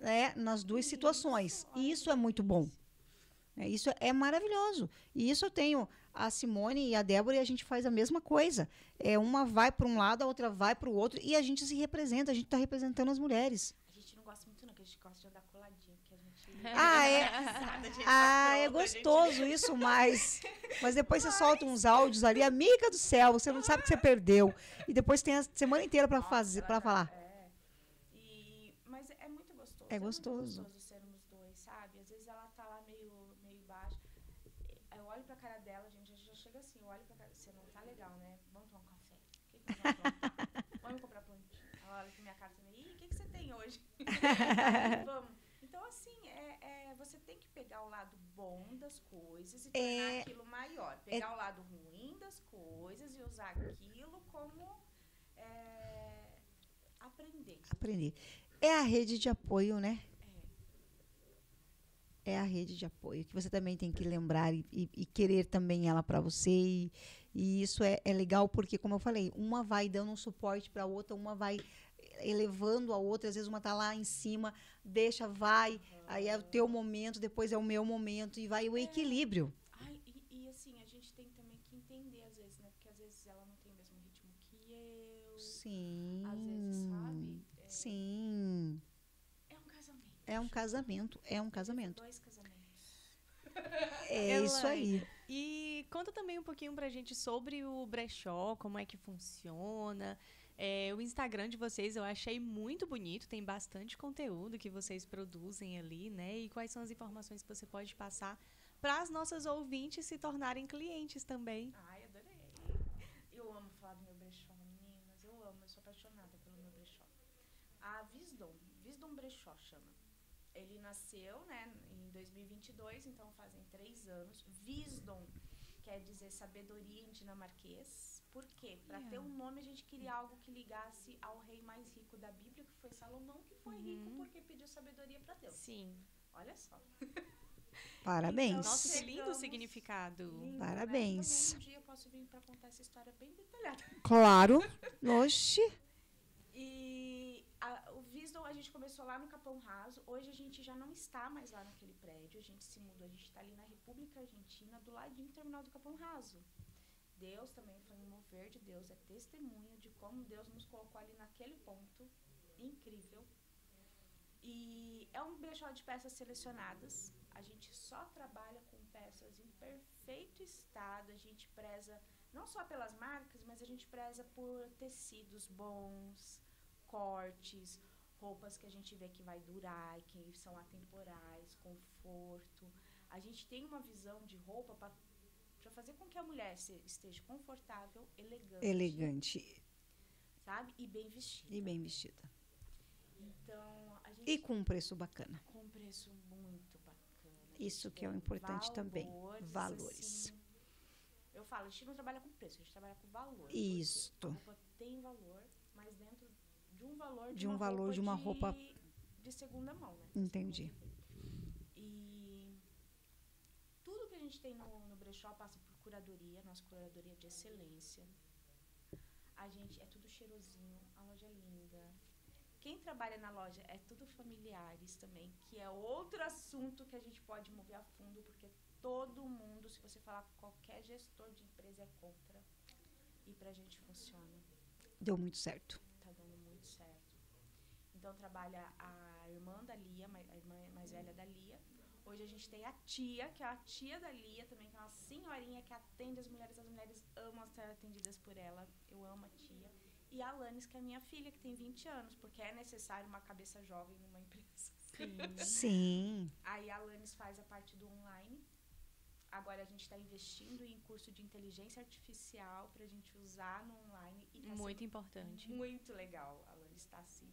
né, nas duas situações. E isso é muito bom. Isso é maravilhoso. E isso eu tenho a Simone e a Débora e a gente faz a mesma coisa. Uma vai para um lado, a outra vai para o outro e a gente se representa, a gente está representando as mulheres. A gente não gosta muito não, que a gente gosta de andar coladinho, porque a gente Ah, é? Risada, gente, Ah, é pronto, a gente- gostoso isso, mas depois você solta uns áudios ali, amiga do céu, você não sabe o que você perdeu. E depois tem a semana inteira para Nossa, fazer, ela para falar. Mas é muito gostoso. É É muito gostoso. gostoso sermos dois, sabe? Às vezes ela tá lá meio baixa. Aí eu olho pra cara dela, gente, já chega assim, eu olho pra cara, você não tá legal, né? Vamos tomar um café. O que nós vamos tomar? Vamos comprar plantinha. Ela olha pra minha cara também, ih, o que você tem hoje? Aí, vamos. Então, assim, você tem que pegar o lado bom das coisas e tornar aquilo maior. Pegar o lado ruim das coisas e usar aquilo como aprender. Aprender. É a rede de apoio, né? É. É a rede de apoio, que você também tem que lembrar e querer também ela para você. E isso é legal porque, como eu falei, uma vai dando um suporte para a outra, uma vai elevando a outra. Às vezes uma tá lá em cima, deixa, vai, aí é o teu momento, depois é o meu momento, e vai o equilíbrio. Ai, e assim, a gente tem também que entender às vezes, né? Porque às vezes ela não tem o mesmo ritmo que eu. Sim. Às vezes, sabe? Sim. É um casamento. É um casamento, é um casamento. 2 casamentos. É isso aí. Elaine, e conta também um pouquinho pra gente sobre o brechó, como é que funciona. O Instagram de vocês eu achei muito bonito, tem bastante conteúdo que vocês produzem ali, né? E quais são as informações que você pode passar para as nossas ouvintes se tornarem clientes também. Ai, adorei. Eu amo falar do meu brechó, meninas. Eu amo, eu sou apaixonada pelo meu brechó. A Wisdom Brechó chama. Ele nasceu, né, em 2022, então fazem 3 anos. Wisdom quer dizer sabedoria em dinamarquês. Por quê? Para ter um nome, a gente queria algo que ligasse ao rei mais rico da Bíblia, que foi Salomão, que foi rico porque pediu sabedoria para Deus. Sim. Olha só. Parabéns. Então, Nossa, que lindo o chegamos- significado. Lindo, Parabéns. Né? Também um dia eu posso vir para contar essa história bem detalhada. Claro. Oxi. E o Wisdom a gente começou lá no Capão Raso. Hoje a gente já não está mais lá naquele prédio. A gente se mudou. A gente está ali na República Argentina, do ladinho do terminal do Capão Raso. Deus também foi um mover de Deus. É testemunho de como Deus nos colocou ali naquele ponto. Incrível. E é um brechó de peças selecionadas. A gente só trabalha com peças em perfeito estado. A gente preza não só pelas marcas, mas a gente preza por tecidos bons, cortes, roupas que a gente vê que vai durar e que são atemporais, conforto. A gente tem uma visão de roupa para fazer com que a mulher esteja confortável, Elegante sabe? E bem vestida. e bem vestida. Então, a gente E com um preço bacana. com um preço muito bacana. Isso que é o importante também. Valores. Assim, eu falo, a gente não trabalha com preço, a gente trabalha com valor. Isto. A roupa tem valor, mas dentro de um valor De um valor de uma roupa de segunda mão, né? Entendi. E tudo que a gente tem no brechó passa por curadoria, nossa curadoria de excelência. A gente é tudo cheirosinho, a loja é linda. Quem trabalha na loja é tudo familiares também, que é outro assunto que a gente pode mover a fundo, porque todo mundo, se você falar com qualquer gestor de empresa, é contra. E pra gente funciona. Deu muito certo. Tá dando muito certo. Então trabalha a irmã da Lia, a irmã mais velha da Lia. Hoje a gente tem a tia, que é a tia da Lia também, que é uma senhorinha que atende as mulheres amam ser atendidas por ela. Eu amo a tia. E a Alanis, que é minha filha, que tem 20 anos, porque é necessário uma cabeça jovem numa empresa. Sim. Aí a Alanis faz a parte do online. Agora a gente está investindo em curso de inteligência artificial para a gente usar no online. E tá Muito sendo importante. muito legal. A Alanis está assim...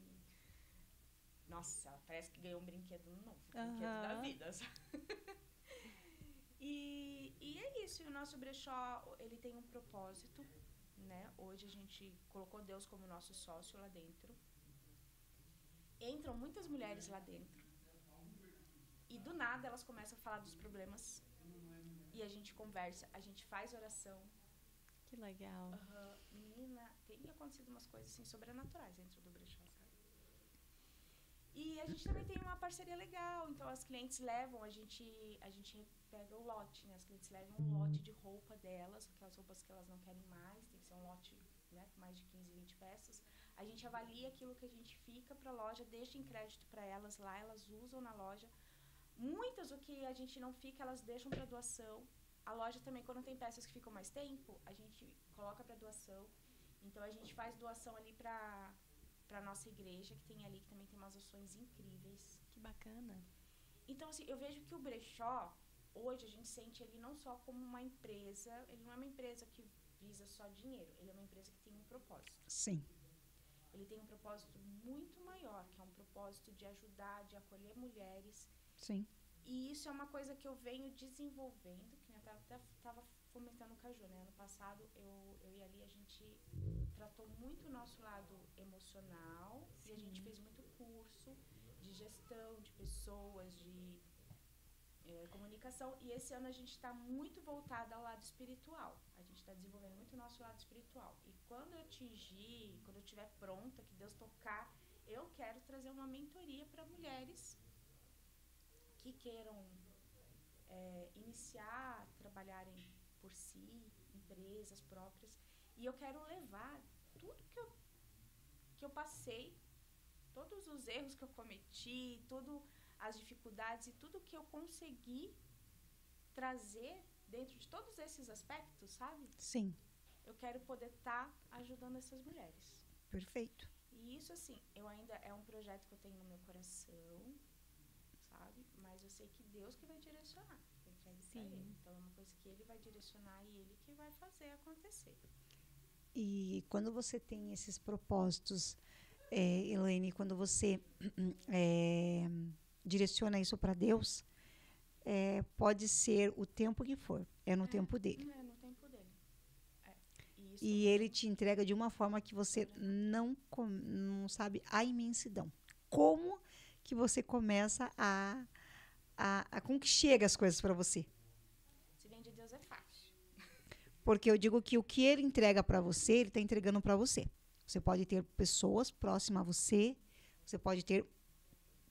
Nossa, ela parece que ganhou um brinquedo novo. Brinquedo da vida, sabe? E é isso. E o nosso brechó, ele tem um propósito, né? Hoje a gente colocou Deus como nosso sócio lá dentro. Entram muitas mulheres lá dentro. E do nada elas começam a falar dos problemas. E a gente conversa, a gente faz oração. Que legal. Menina, tem acontecido umas coisas assim sobrenaturais dentro do brechó, sabe? E a gente também tem uma parceria legal. Então as clientes levam, a gente pega o lote, né? As clientes levam um lote de roupa delas, aquelas roupas que elas não querem mais, tem que ser um lote, né, com mais de 15, 20 peças. A gente avalia aquilo que a gente fica para a loja, deixa em crédito para elas lá, elas usam na loja. Muitas, o que a gente não fica, elas deixam para doação. A loja também, quando tem peças que ficam mais tempo, a gente coloca para doação. Então, a gente faz doação ali para nossa igreja, que tem ali, que também tem umas ações incríveis. Que bacana. Então, assim, eu vejo que o brechó, hoje, a gente sente ele não só como uma empresa, ele não é uma empresa que visa só dinheiro, ele é uma empresa que tem um propósito. Sim. Ele tem um propósito muito maior, que é um propósito de ajudar, de acolher mulheres. Sim. E isso é uma coisa que eu venho desenvolvendo, que eu estava fomentando o Caju, né? Ano passado, eu e ali, a gente tratou muito o nosso lado emocional. Sim. E a gente fez muito curso de gestão de pessoas, de comunicação. E esse ano a gente está muito voltada ao lado espiritual. A gente está desenvolvendo muito o nosso lado espiritual. E quando eu estiver pronta, que Deus tocar, eu quero trazer uma mentoria para mulheres que queiram iniciar, trabalharem por si, empresas próprias. E eu quero levar tudo que eu passei, todos os erros que eu cometi, as dificuldades e tudo que eu consegui trazer dentro de todos esses aspectos, sabe? Sim. Eu quero poder estar ajudando essas mulheres. Perfeito. E isso, assim, é um projeto que eu tenho no meu coração, sabe? Mas eu sei que Deus que vai direcionar. Eu entrego pra Ele. Então, é uma coisa que Ele vai direcionar e Ele que vai fazer acontecer. E quando você tem esses propósitos, Elaine, quando você direciona isso para Deus, pode ser o tempo que for. É no tempo dele. É no tempo dele. E Ele te entrega de uma forma que você não sabe a imensidão. Como que você começa como que chega as coisas para você? Se vem de Deus é fácil. Porque eu digo que o que Ele entrega para você, Ele está entregando para você. Você pode ter pessoas próximas a você, você pode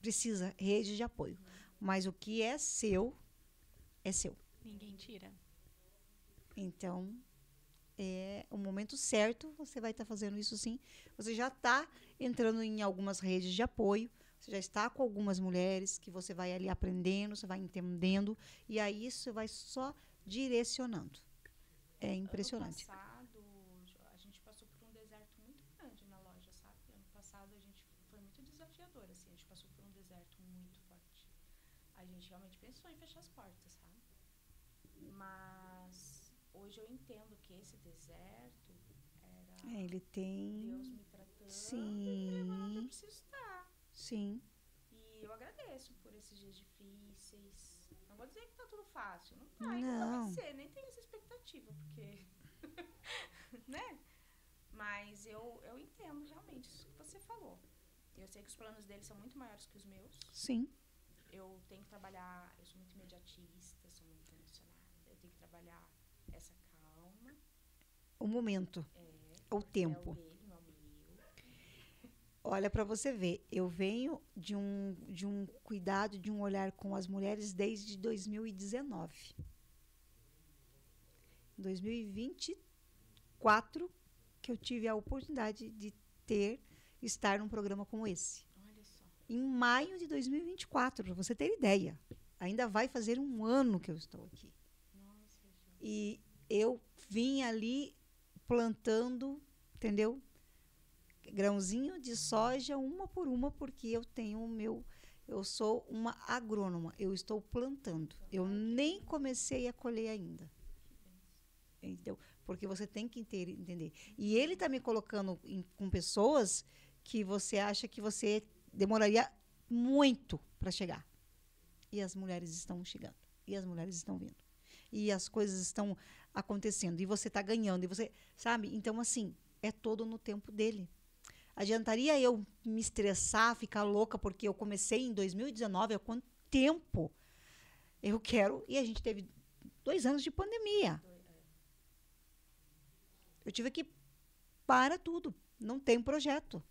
precisa rede de apoio. Mas o que é seu, é seu. Ninguém tira. Então, é o momento certo, você vai estar fazendo isso sim. Você já está entrando em algumas redes de apoio, você já está com algumas mulheres que você vai ali aprendendo, você vai entendendo, e aí você vai só direcionando. É impressionante. Ano passado, a gente passou por um deserto muito grande na loja, sabe? Ano passado a gente foi muito desafiador, assim, a gente passou por um deserto muito forte. A gente realmente pensou em fechar as portas, sabe? Mas hoje eu entendo que esse deserto era Ele tem... Deus me tratando Sim. e me levando onde eu preciso estar. Sim. E eu agradeço por esses dias difíceis. Não vou dizer que tá tudo fácil. Não tá, Não. não vai ser. Nem tenho essa expectativa, porque... né? Mas eu entendo realmente isso que você falou. Eu sei que os planos dele são muito maiores que os meus. Sim. Eu tenho que trabalhar... Eu sou muito imediatista, sou muito emocionada. Eu tenho que trabalhar essa calma. O momento. O tempo. É o dele, não é o meu. Olha, para você ver, eu venho de um cuidado, de um olhar com as mulheres desde 2019. 2024 que eu tive a oportunidade de estar num programa como esse. Olha só. Em maio de 2024, para você ter ideia. Ainda vai fazer um ano que eu estou aqui. Nossa, gente. E eu vim ali plantando, entendeu? Grãozinho de soja, uma por uma, porque eu sou uma agrônoma, eu estou plantando. Eu nem comecei a colher ainda. Entendeu? Porque você tem que entender. E ele está me colocando com pessoas que você acha que você demoraria muito para chegar. E as mulheres estão chegando. E as mulheres estão vindo. E as coisas estão acontecendo. E você está ganhando. E você, sabe? Então, assim, é todo no tempo dele. Adiantaria eu me estressar, ficar louca, porque eu comecei em 2019, há quanto tempo eu quero? E a gente teve 2 anos de pandemia. Eu tive que parar tudo. Não tem projeto.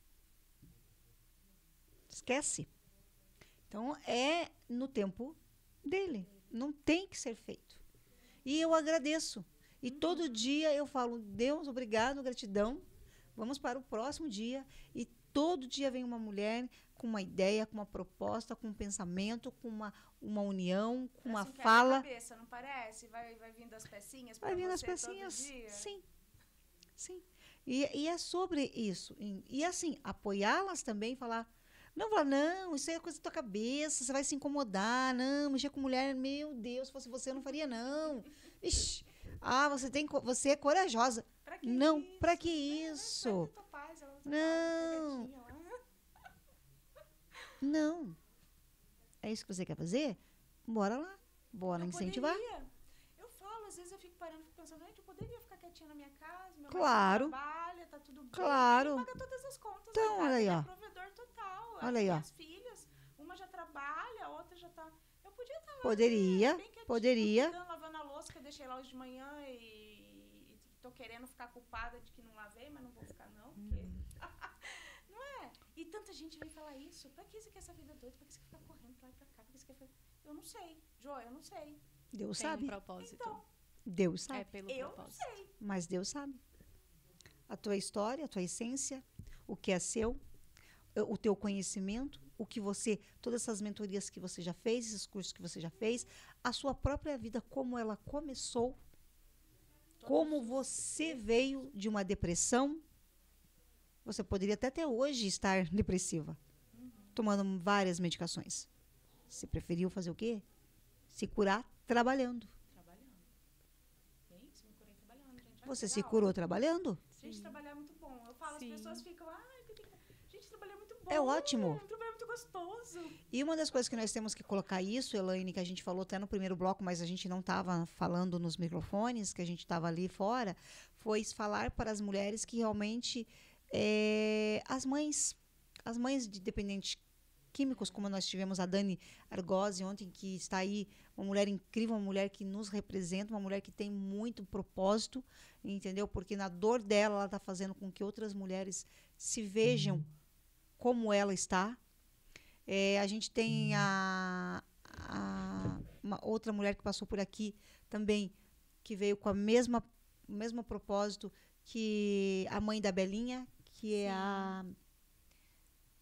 Esquece. Então, é no tempo dele. Não tem que ser feito. E eu agradeço. E todo dia eu falo, Deus, obrigado, gratidão. Vamos para o próximo dia. E todo dia vem uma mulher com uma ideia, com uma proposta, com um pensamento, com uma união, com uma Parece um fala. quebra-cabeça, não parece? Vai vindo as pecinhas Vai pra vindo as você pecinhas. todo dia? Sim. Sim. E é sobre isso. E assim, apoiá-las também, falar. Não falar, não, isso aí é coisa da tua cabeça, você vai se incomodar, não, mexer com mulher, meu Deus, se fosse você, eu não faria, não. Ixi, você é corajosa. Pra que Não, isso? pra que Vai isso? ter tua paz, ela tá Não. quietinha lá. Não. É isso que você quer fazer? Bora lá. Bora Eu incentivar. poderia. Eu falo, às vezes eu fico parando, fico pensando, gente, eu poderia ficar quietinha na minha casa, meu Claro. marido trabalha, tá tudo bem. Claro. Ele paga todas as contas Então, da casa, olha aí, ele ó. é provedor total. Olha aí, ó. Minhas filhas, uma já trabalha, a outra já tá... Eu podia estar lá, Poderia, bem quietinha, poderia. cuidando, lavando a louça que eu deixei lá hoje de manhã e tô querendo ficar culpada de que não lavei, mas não vou ficar não, porque... Não é? E tanta gente vem falar isso. Pra que você quer essa vida doida? Pra que você quer ficar correndo pra lá e pra cá? Pra que você quer fazer... Eu não sei, Jo, eu não sei. Deus Tem sabe. um propósito. Então, Deus É sabe. pelo eu não propósito. sei. Mas Deus sabe. A tua história, a tua essência, o que é seu, o teu conhecimento, o que você, todas essas mentorias que você já fez, esses cursos que você já fez, a sua própria vida, como ela começou, como você veio de uma depressão. Você poderia até hoje estar depressiva, tomando várias medicações. Você preferiu fazer o quê? Se curar trabalhando. Trabalhando. Bem isso, me curei trabalhando, gente. Olha Você que se legal. curou trabalhando? Gente, trabalhar é muito bom. Eu falo, Sim. as pessoas ficam, ai, gente, trabalhar é muito bom. É ótimo. Trabalhar é muito gostoso. E uma das coisas que nós temos que colocar isso, Elaine, que a gente falou até no primeiro bloco, mas a gente não estava falando nos microfones, que a gente estava ali fora, foi falar para as mulheres que realmente as mães de dependentes químicos, como nós tivemos a Dani Argozzi ontem, que está aí, uma mulher incrível, uma mulher que nos representa, uma mulher que tem muito propósito, entendeu? Porque na dor dela, ela está fazendo com que outras mulheres se vejam como ela está. A gente tem uma outra mulher que passou por aqui também, que veio com o mesmo propósito que a mãe da Belinha, que é a...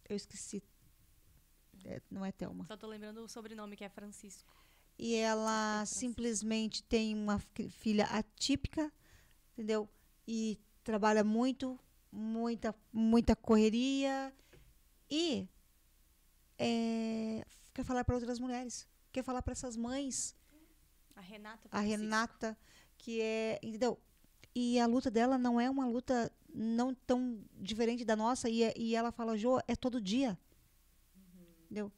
Eu esqueci. Não é Thelma. Só tô lembrando o sobrenome, que é Francisco. E ela Francisco. simplesmente tem uma filha atípica, entendeu? E trabalha muito, muita correria. E quer falar para outras mulheres. Quer falar para essas mães. A Renata A Francisco. Renata, que é... Entendeu? E a luta dela não é uma luta não tão diferente da nossa. E ela fala, Jô, é todo dia. Entendeu?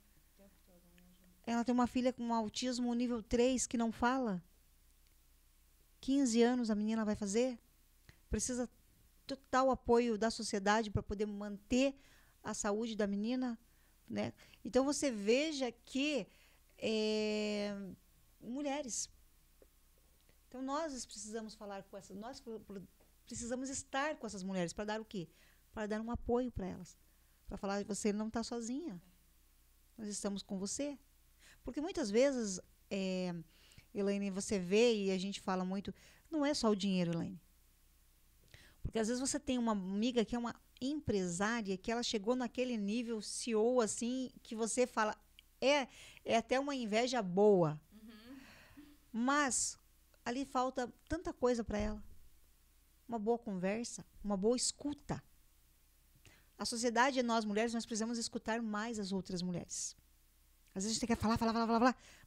Ela tem uma filha com autismo nível 3 que não fala. 15 anos a menina vai fazer. Precisa total apoio da sociedade para poder manter a saúde da menina, né? Então você veja que mulheres. Então nós precisamos falar com essas, nós precisamos estar com essas mulheres para dar o quê? Para dar um apoio para elas, para falar você não está sozinha. Nós estamos com você. Porque muitas vezes, Elaine, você vê e a gente fala muito, não é só o dinheiro, Elaine. Porque às vezes você tem uma amiga que é uma empresária, que ela chegou naquele nível CEO, assim, que você fala, é até uma inveja boa. Mas ali falta tanta coisa para ela. Uma boa conversa, uma boa escuta. A sociedade, nós mulheres, nós precisamos escutar mais as outras mulheres. Às vezes você quer falar,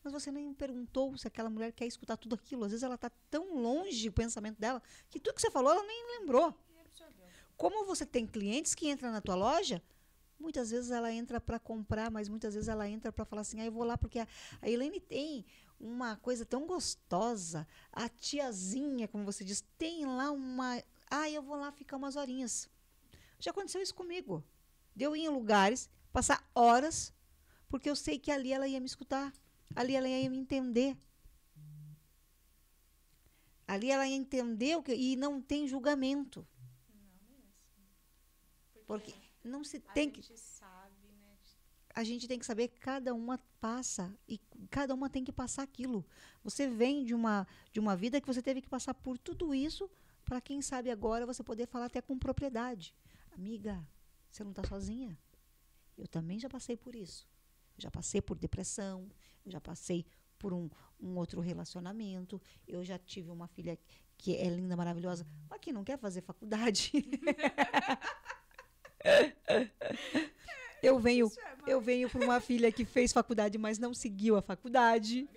mas você nem perguntou se aquela mulher quer escutar tudo aquilo. Às vezes ela está tão longe o pensamento dela que tudo que você falou ela nem lembrou. Como você tem clientes que entram na tua loja, muitas vezes ela entra para comprar, mas muitas vezes ela entra para falar assim, eu vou lá porque a Elaine tem uma coisa tão gostosa, a tiazinha, como você diz, tem lá eu vou lá ficar umas horinhas. Já aconteceu isso comigo. De eu ir em lugares, passar horas, porque eu sei que ali ela ia me escutar. Ali ela ia me entender. Ali ela ia entender e não tem julgamento. Não mesmo. Porque não se tem que... A gente sabe, né? A gente tem que saber que cada uma passa e cada uma tem que passar aquilo. Você vem de uma vida que você teve que passar por tudo isso para quem sabe agora você poder falar até com propriedade. Amiga, você não está sozinha. Eu também já passei por isso. Eu já passei por depressão, eu já passei por um outro relacionamento, eu já tive uma filha que é linda, maravilhosa, mas que não quer fazer faculdade. Eu venho para uma filha que fez faculdade, mas não seguiu a faculdade.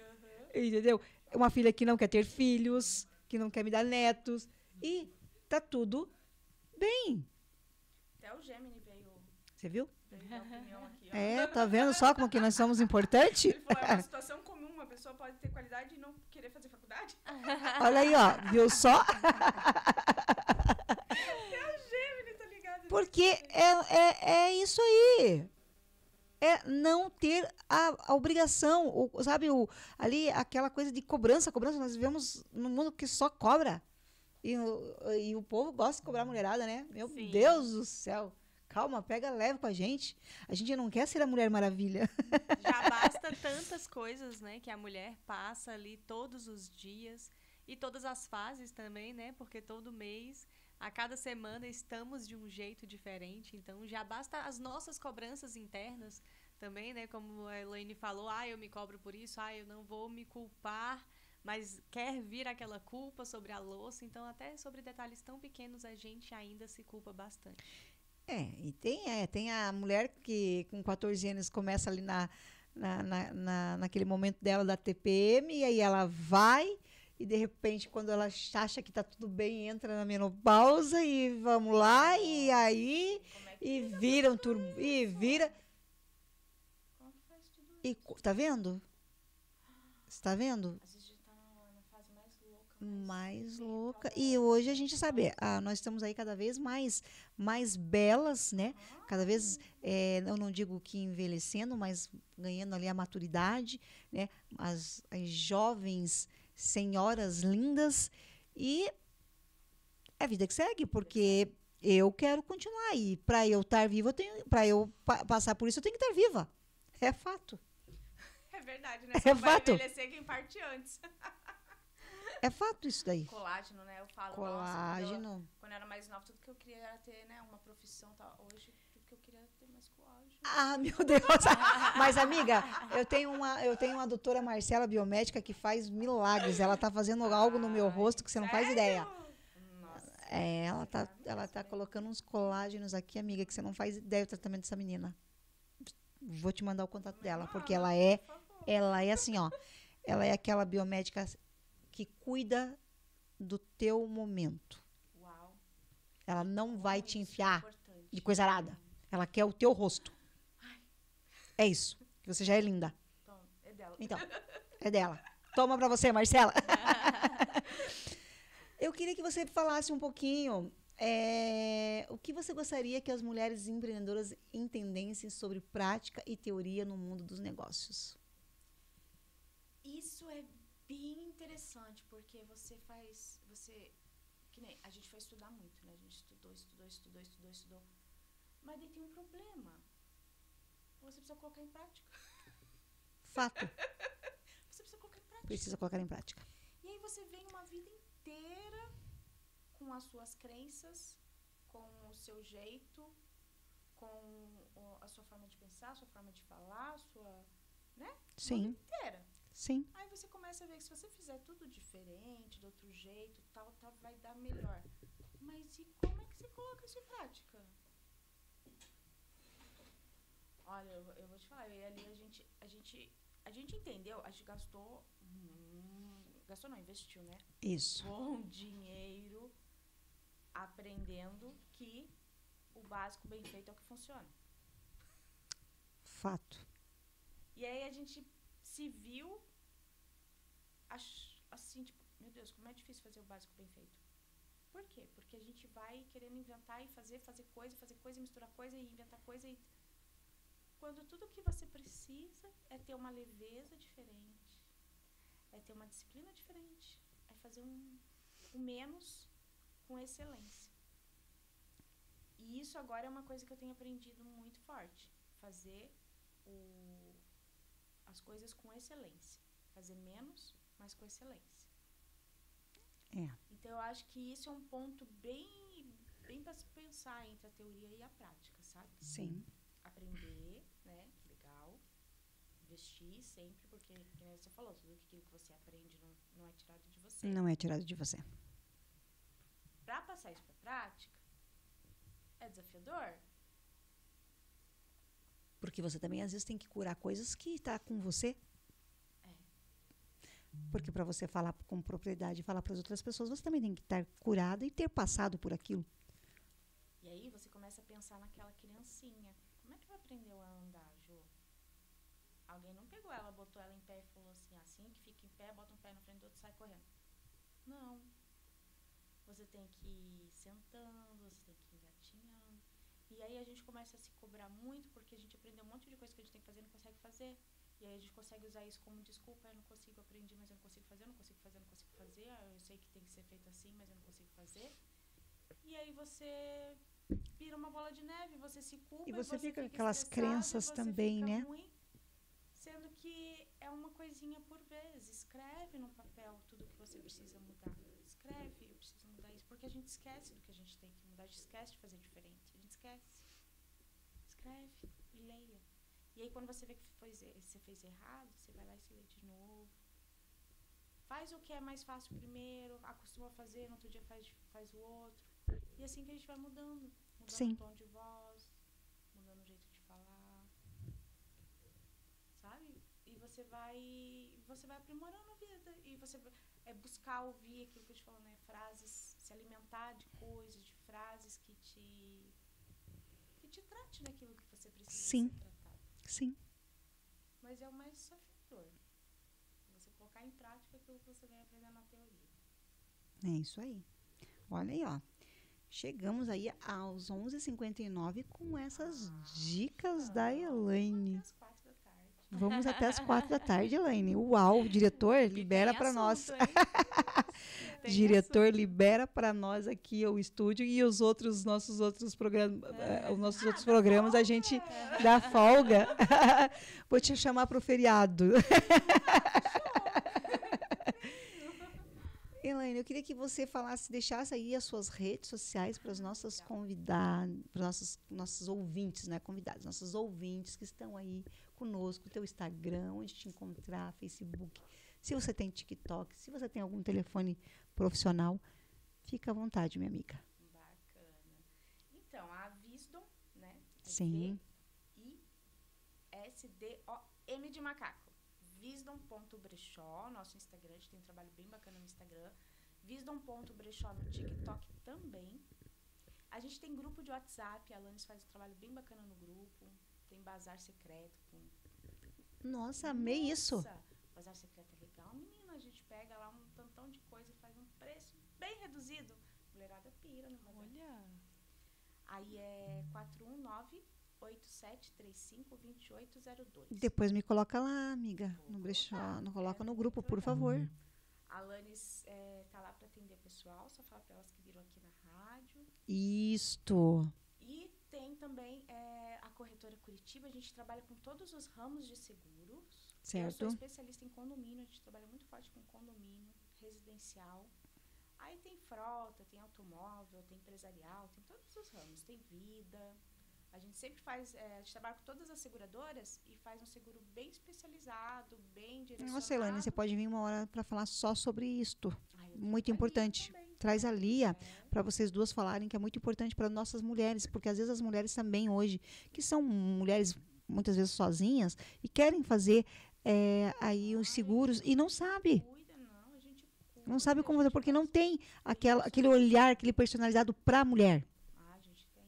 Entendeu? Uma filha que não quer ter filhos, que não quer me dar netos. E tá tudo bem. Até o Gemini veio Você viu? dar opinião aqui, ó. É, tá vendo só como que nós somos importantes? Ele falou, é uma situação comum, uma pessoa pode ter qualidade e não querer fazer faculdade. Olha aí, ó. Viu só? É o Gemini, tá ligado? Porque é isso aí. É não ter a obrigação, sabe, ali aquela coisa de cobrança. Nós vivemos num mundo que só cobra. E o povo gosta de cobrar a mulherada, né? Meu Sim. Deus do céu. Calma, pega leve com a gente. A gente não quer ser a Mulher Maravilha. Já basta tantas coisas, né, que a mulher passa ali todos os dias e todas as fases também, né? Porque todo mês, a cada semana estamos de um jeito diferente. Então já basta as nossas cobranças internas também, né? Como a Elaine falou, eu me cobro por isso, eu não vou me culpar, mas quer vir aquela culpa sobre a louça. Então até sobre detalhes tão pequenos a gente ainda se culpa bastante. E tem a mulher que com 14 anos começa ali naquele momento dela da TPM, e aí ela vai, e de repente, quando ela acha que tá tudo bem, entra na menopausa, e vamos lá, e aí, e vira um turbo, e vira. Como que faz tudo isso? Tá vendo? Você tá vendo? Às vezes a gente tá na fase mais louca. Mais louca. E hoje a gente sabe, nós estamos aí cada vez mais belas, né? Cada vez, eu não digo que envelhecendo, mas ganhando ali a maturidade, né? As jovens senhoras lindas. E é a vida que segue, porque eu quero continuar aí. Para eu estar viva, para eu passar por isso, eu tenho que estar viva. É fato. É verdade, né? É Só vai fato. envelhecer quem parte antes. É fato isso daí. Colágeno, né? Eu falo, Colágeno. Quando eu era mais nova, tudo que eu queria era ter, né, uma profissão, tal. Hoje, tudo que eu queria era ter mais colágeno. Meu Deus. Mas, amiga, eu tenho uma doutora Marcela biomédica que faz milagres. Ela tá fazendo algo no meu rosto que você não faz ideia. Nossa. Ela tá colocando uns colágenos aqui, amiga, que você não faz ideia do tratamento dessa menina. Vou te mandar o contato dela, porque ela é assim, ó. Ela é aquela biomédica que cuida do teu momento. Uau. Ela não vai te enfiar Importante. de coisa arada. Ela quer o teu rosto. É isso. Você já é linda. Então, é dela. Então, é dela. Toma pra você, Marcela. Eu queria que você falasse um pouquinho o que você gostaria que as mulheres empreendedoras entendessem sobre prática e teoria no mundo dos negócios. Isso é bem interessante, porque que nem, a gente foi estudar muito, né? A gente estudou. Mas daí tem um problema. Você precisa colocar em prática. Fato. Você precisa colocar em prática. Precisa colocar em prática. E aí você vem uma vida inteira com as suas crenças, com o seu jeito, com a sua forma de pensar, a sua forma de falar, a sua, né? Sim. Uma vida inteira. Sim. Aí você começa a ver que se você fizer tudo diferente, de outro jeito, tal, vai dar melhor. Mas e como é que você coloca isso em prática? Olha, eu vou te falar, eu e ali a gente entendeu, a gente gastou não, investiu, né? Isso. Bom dinheiro aprendendo que o básico bem feito é o que funciona. Fato. E aí a gente se viu assim, tipo, meu Deus, como é difícil fazer o básico bem feito. Por quê? Porque a gente vai querendo inventar e fazer coisa, misturar coisa e inventar coisa. E quando tudo que você precisa é ter uma leveza diferente, é ter uma disciplina diferente, é fazer um menos com excelência. E isso agora é uma coisa que eu tenho aprendido muito forte. Fazer as coisas com excelência. Fazer menos, mas com excelência. É. Então, eu acho que isso é um ponto bem para se pensar entre a teoria e a prática, sabe? Sim. Aprender, né? Legal. Investir sempre, porque, como você falou, tudo aquilo que você aprende não é tirado de você. Não é tirado de você. Para passar isso para prática, é desafiador? Porque você também, às vezes, tem que curar coisas que tá com você. É. Porque para você falar com propriedade e falar para as outras pessoas, você também tem que estar curada e ter passado por aquilo. E aí você começa a pensar naquela criancinha. Como é que ela aprendeu a andar, Jô? Alguém não pegou ela, botou ela em pé e falou assim que fica em pé, bota um pé na frente do outro e sai correndo. Não. Você tem que ir sentando, você tem que ir engatinhando. E aí a gente começa a se cobrar muito porque a gente aprendeu um monte de coisa que a gente tem que fazer e não consegue fazer. E aí a gente consegue usar isso como desculpa. Eu não consigo, aprendi, mas eu não consigo fazer, eu não consigo fazer, eu não consigo fazer. Eu sei que tem que ser feito assim, mas eu não consigo fazer. E aí você vira uma bola de neve, você se culpa. E você fica com aquelas crenças também, né? Ruim, sendo que é uma coisinha por vez. Escreve no papel tudo que você precisa mudar. Escreve, eu preciso mudar isso. Porque a gente esquece do que a gente tem que mudar. A gente esquece de fazer diferente. A gente esquece. Escreve e leia. E aí quando você vê que você fez errado, você vai lá e se lê de novo. Faz o que é mais fácil primeiro, acostuma a fazer, no outro dia faz o outro. E assim que a gente vai mudando. Mudando Sim. o tom de voz, mudando o jeito de falar. Sabe? E você vai aprimorando a vida. E você buscar ouvir aquilo que eu te falo, né? Frases, se alimentar de coisas, de frases que te trate naquilo que você precisa Sim. ser tratado. Sim. Mas é o mais desafiador. Você colocar em prática aquilo que você vem aprendendo na teoria. É isso aí. Olha aí, ó. Chegamos aí aos 11h59 com essas dicas da Elaine. Até as 4 da tarde. Vamos até as 4 da tarde, Elaine. Uau, o diretor libera para nós. Diretor libera para nós aqui o estúdio e os nossos outros programas, os nossos outros programas a gente dá folga. Vou te chamar para o feriado. Elaine, eu queria que você deixasse aí as suas redes sociais para os nossos convidados, para os nossos ouvintes, né? Convidados, nossos ouvintes que estão aí conosco, o teu Instagram, onde te encontrar, Facebook. Se você tem TikTok, se você tem algum telefone profissional, fica à vontade, minha amiga. Bacana. Então, a Visdom, né? Sim. VISDOM de macaco. Visdom.brechó, nosso Instagram, a gente tem um trabalho bem bacana no Instagram. Visdom.brechó no TikTok também. A gente tem grupo de WhatsApp, a Alanis faz um trabalho bem bacana no grupo. Tem bazar secreto. Nossa, amei isso. Bazar secreto é legal, menina. A gente pega lá um tantão de coisa e faz um preço bem reduzido. Mulherada pira no bazar. Olha. Aí é 419-8735-2802. Depois me coloca lá, amiga, no brechó. Não coloca no grupo, por favor. A Alanis tá lá para atender o pessoal, só fala para elas que viram aqui na rádio. Isto. E tem também a corretora Curitiba, a gente trabalha com todos os ramos de seguros. Certo. Eu sou especialista em condomínio, a gente trabalha muito forte com condomínio, residencial. Aí tem frota, tem automóvel, tem empresarial, tem todos os ramos, tem vida. A gente sempre faz, a gente trabalha com todas as seguradoras e faz um seguro bem especializado, bem direcionado. Nossa, Elaine, você pode vir uma hora para falar só sobre isto. Muito a importante. Lia também. Traz a Lia para vocês duas falarem, que é muito importante para nossas mulheres, porque às vezes as mulheres também hoje, que são mulheres muitas vezes sozinhas e querem fazer aí os seguros e não sabe. Não sabe como fazer, porque não tem aquele olhar, aquele personalizado para a mulher. A gente tem.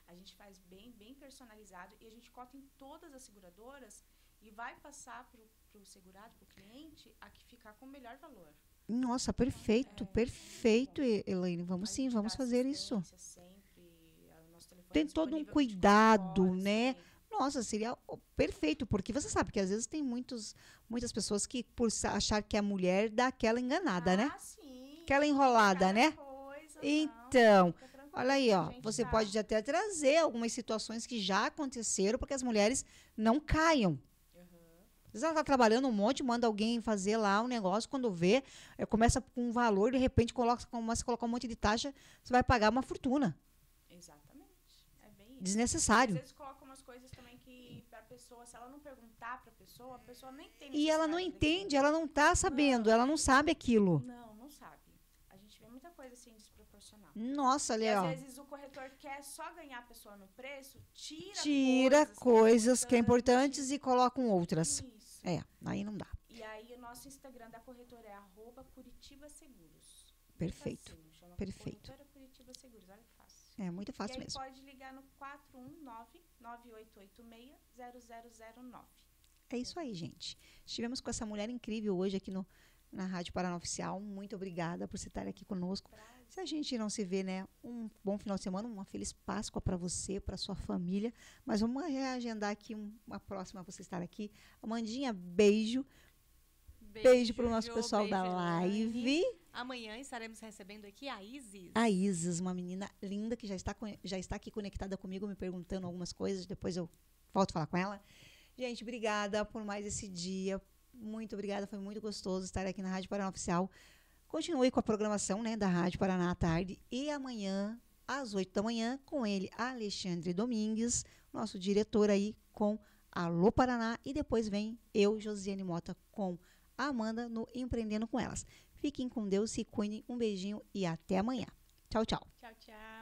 A gente faz bem personalizado e a gente cota em todas as seguradoras e vai passar para o segurado, para o cliente, a que ficar com o melhor valor. Nossa, perfeito, perfeito, Elaine. Vamos sim, vamos fazer isso. Sempre, nosso telefone tem todo um cuidado, né? Nossa, seria perfeito, porque você sabe que às vezes tem muitas pessoas que, por achar que é mulher, dá aquela enganada, né? Sim. Aquela enrolada, né? Coisa, então, olha aí, ó. Você pode até trazer algumas situações que já aconteceram, porque as mulheres não caiam. vezes ela tá trabalhando um monte, manda alguém fazer lá um negócio, quando vê, começa com um valor, de repente começa a colocar um monte de taxa, você vai pagar uma fortuna. Exatamente. É bem isso. Desnecessário. Às vezes coloca umas coisas também que pra pessoa, se ela não perguntar pra pessoa, a pessoa nem tem E ela não necessidade daquilo. entende, ela não tá sabendo, ela não sabe aquilo. Não sabe. A gente vê muita coisa assim desproporcional. Nossa, E Léo. às vezes o corretor quer só ganhar a pessoa no preço, Tira coisas que é importantes e colocam outras. Isso. Aí não dá. E aí o nosso Instagram da corretora é @Curitiba Seguros. Perfeito. Facinho, chama Perfeito. Corretora Curitiba Seguros, olha que fácil. É muito fácil e aí mesmo. pode ligar no 419-9886-0009. É isso aí, gente. Estivemos com essa mulher incrível hoje aqui na Rádio Paraná Oficial. Muito obrigada por você estar aqui conosco. Se a gente não se vê, né, um bom final de semana, uma feliz Páscoa para você, para sua família. Mas vamos reagendar aqui uma próxima você estar aqui. Amandinha, beijo. Beijo para o nosso pessoal da live. Amanhã estaremos recebendo aqui a Isis. A Isis, uma menina linda que já está aqui conectada comigo, me perguntando algumas coisas. Depois eu volto a falar com ela. Gente, obrigada por mais esse dia. Muito obrigada, foi muito gostoso estar aqui na Rádio Paraná Oficial. Continue com a programação, né, da Rádio Paraná à tarde. E amanhã, às 8 da manhã, com ele, Alexandre Domingues, nosso diretor aí, com Alô Paraná. E depois vem eu, Josiane Mota, com a Amanda no Empreendendo com Elas. Fiquem com Deus, se cuidem. Um beijinho e até amanhã. Tchau, tchau. Tchau, tchau.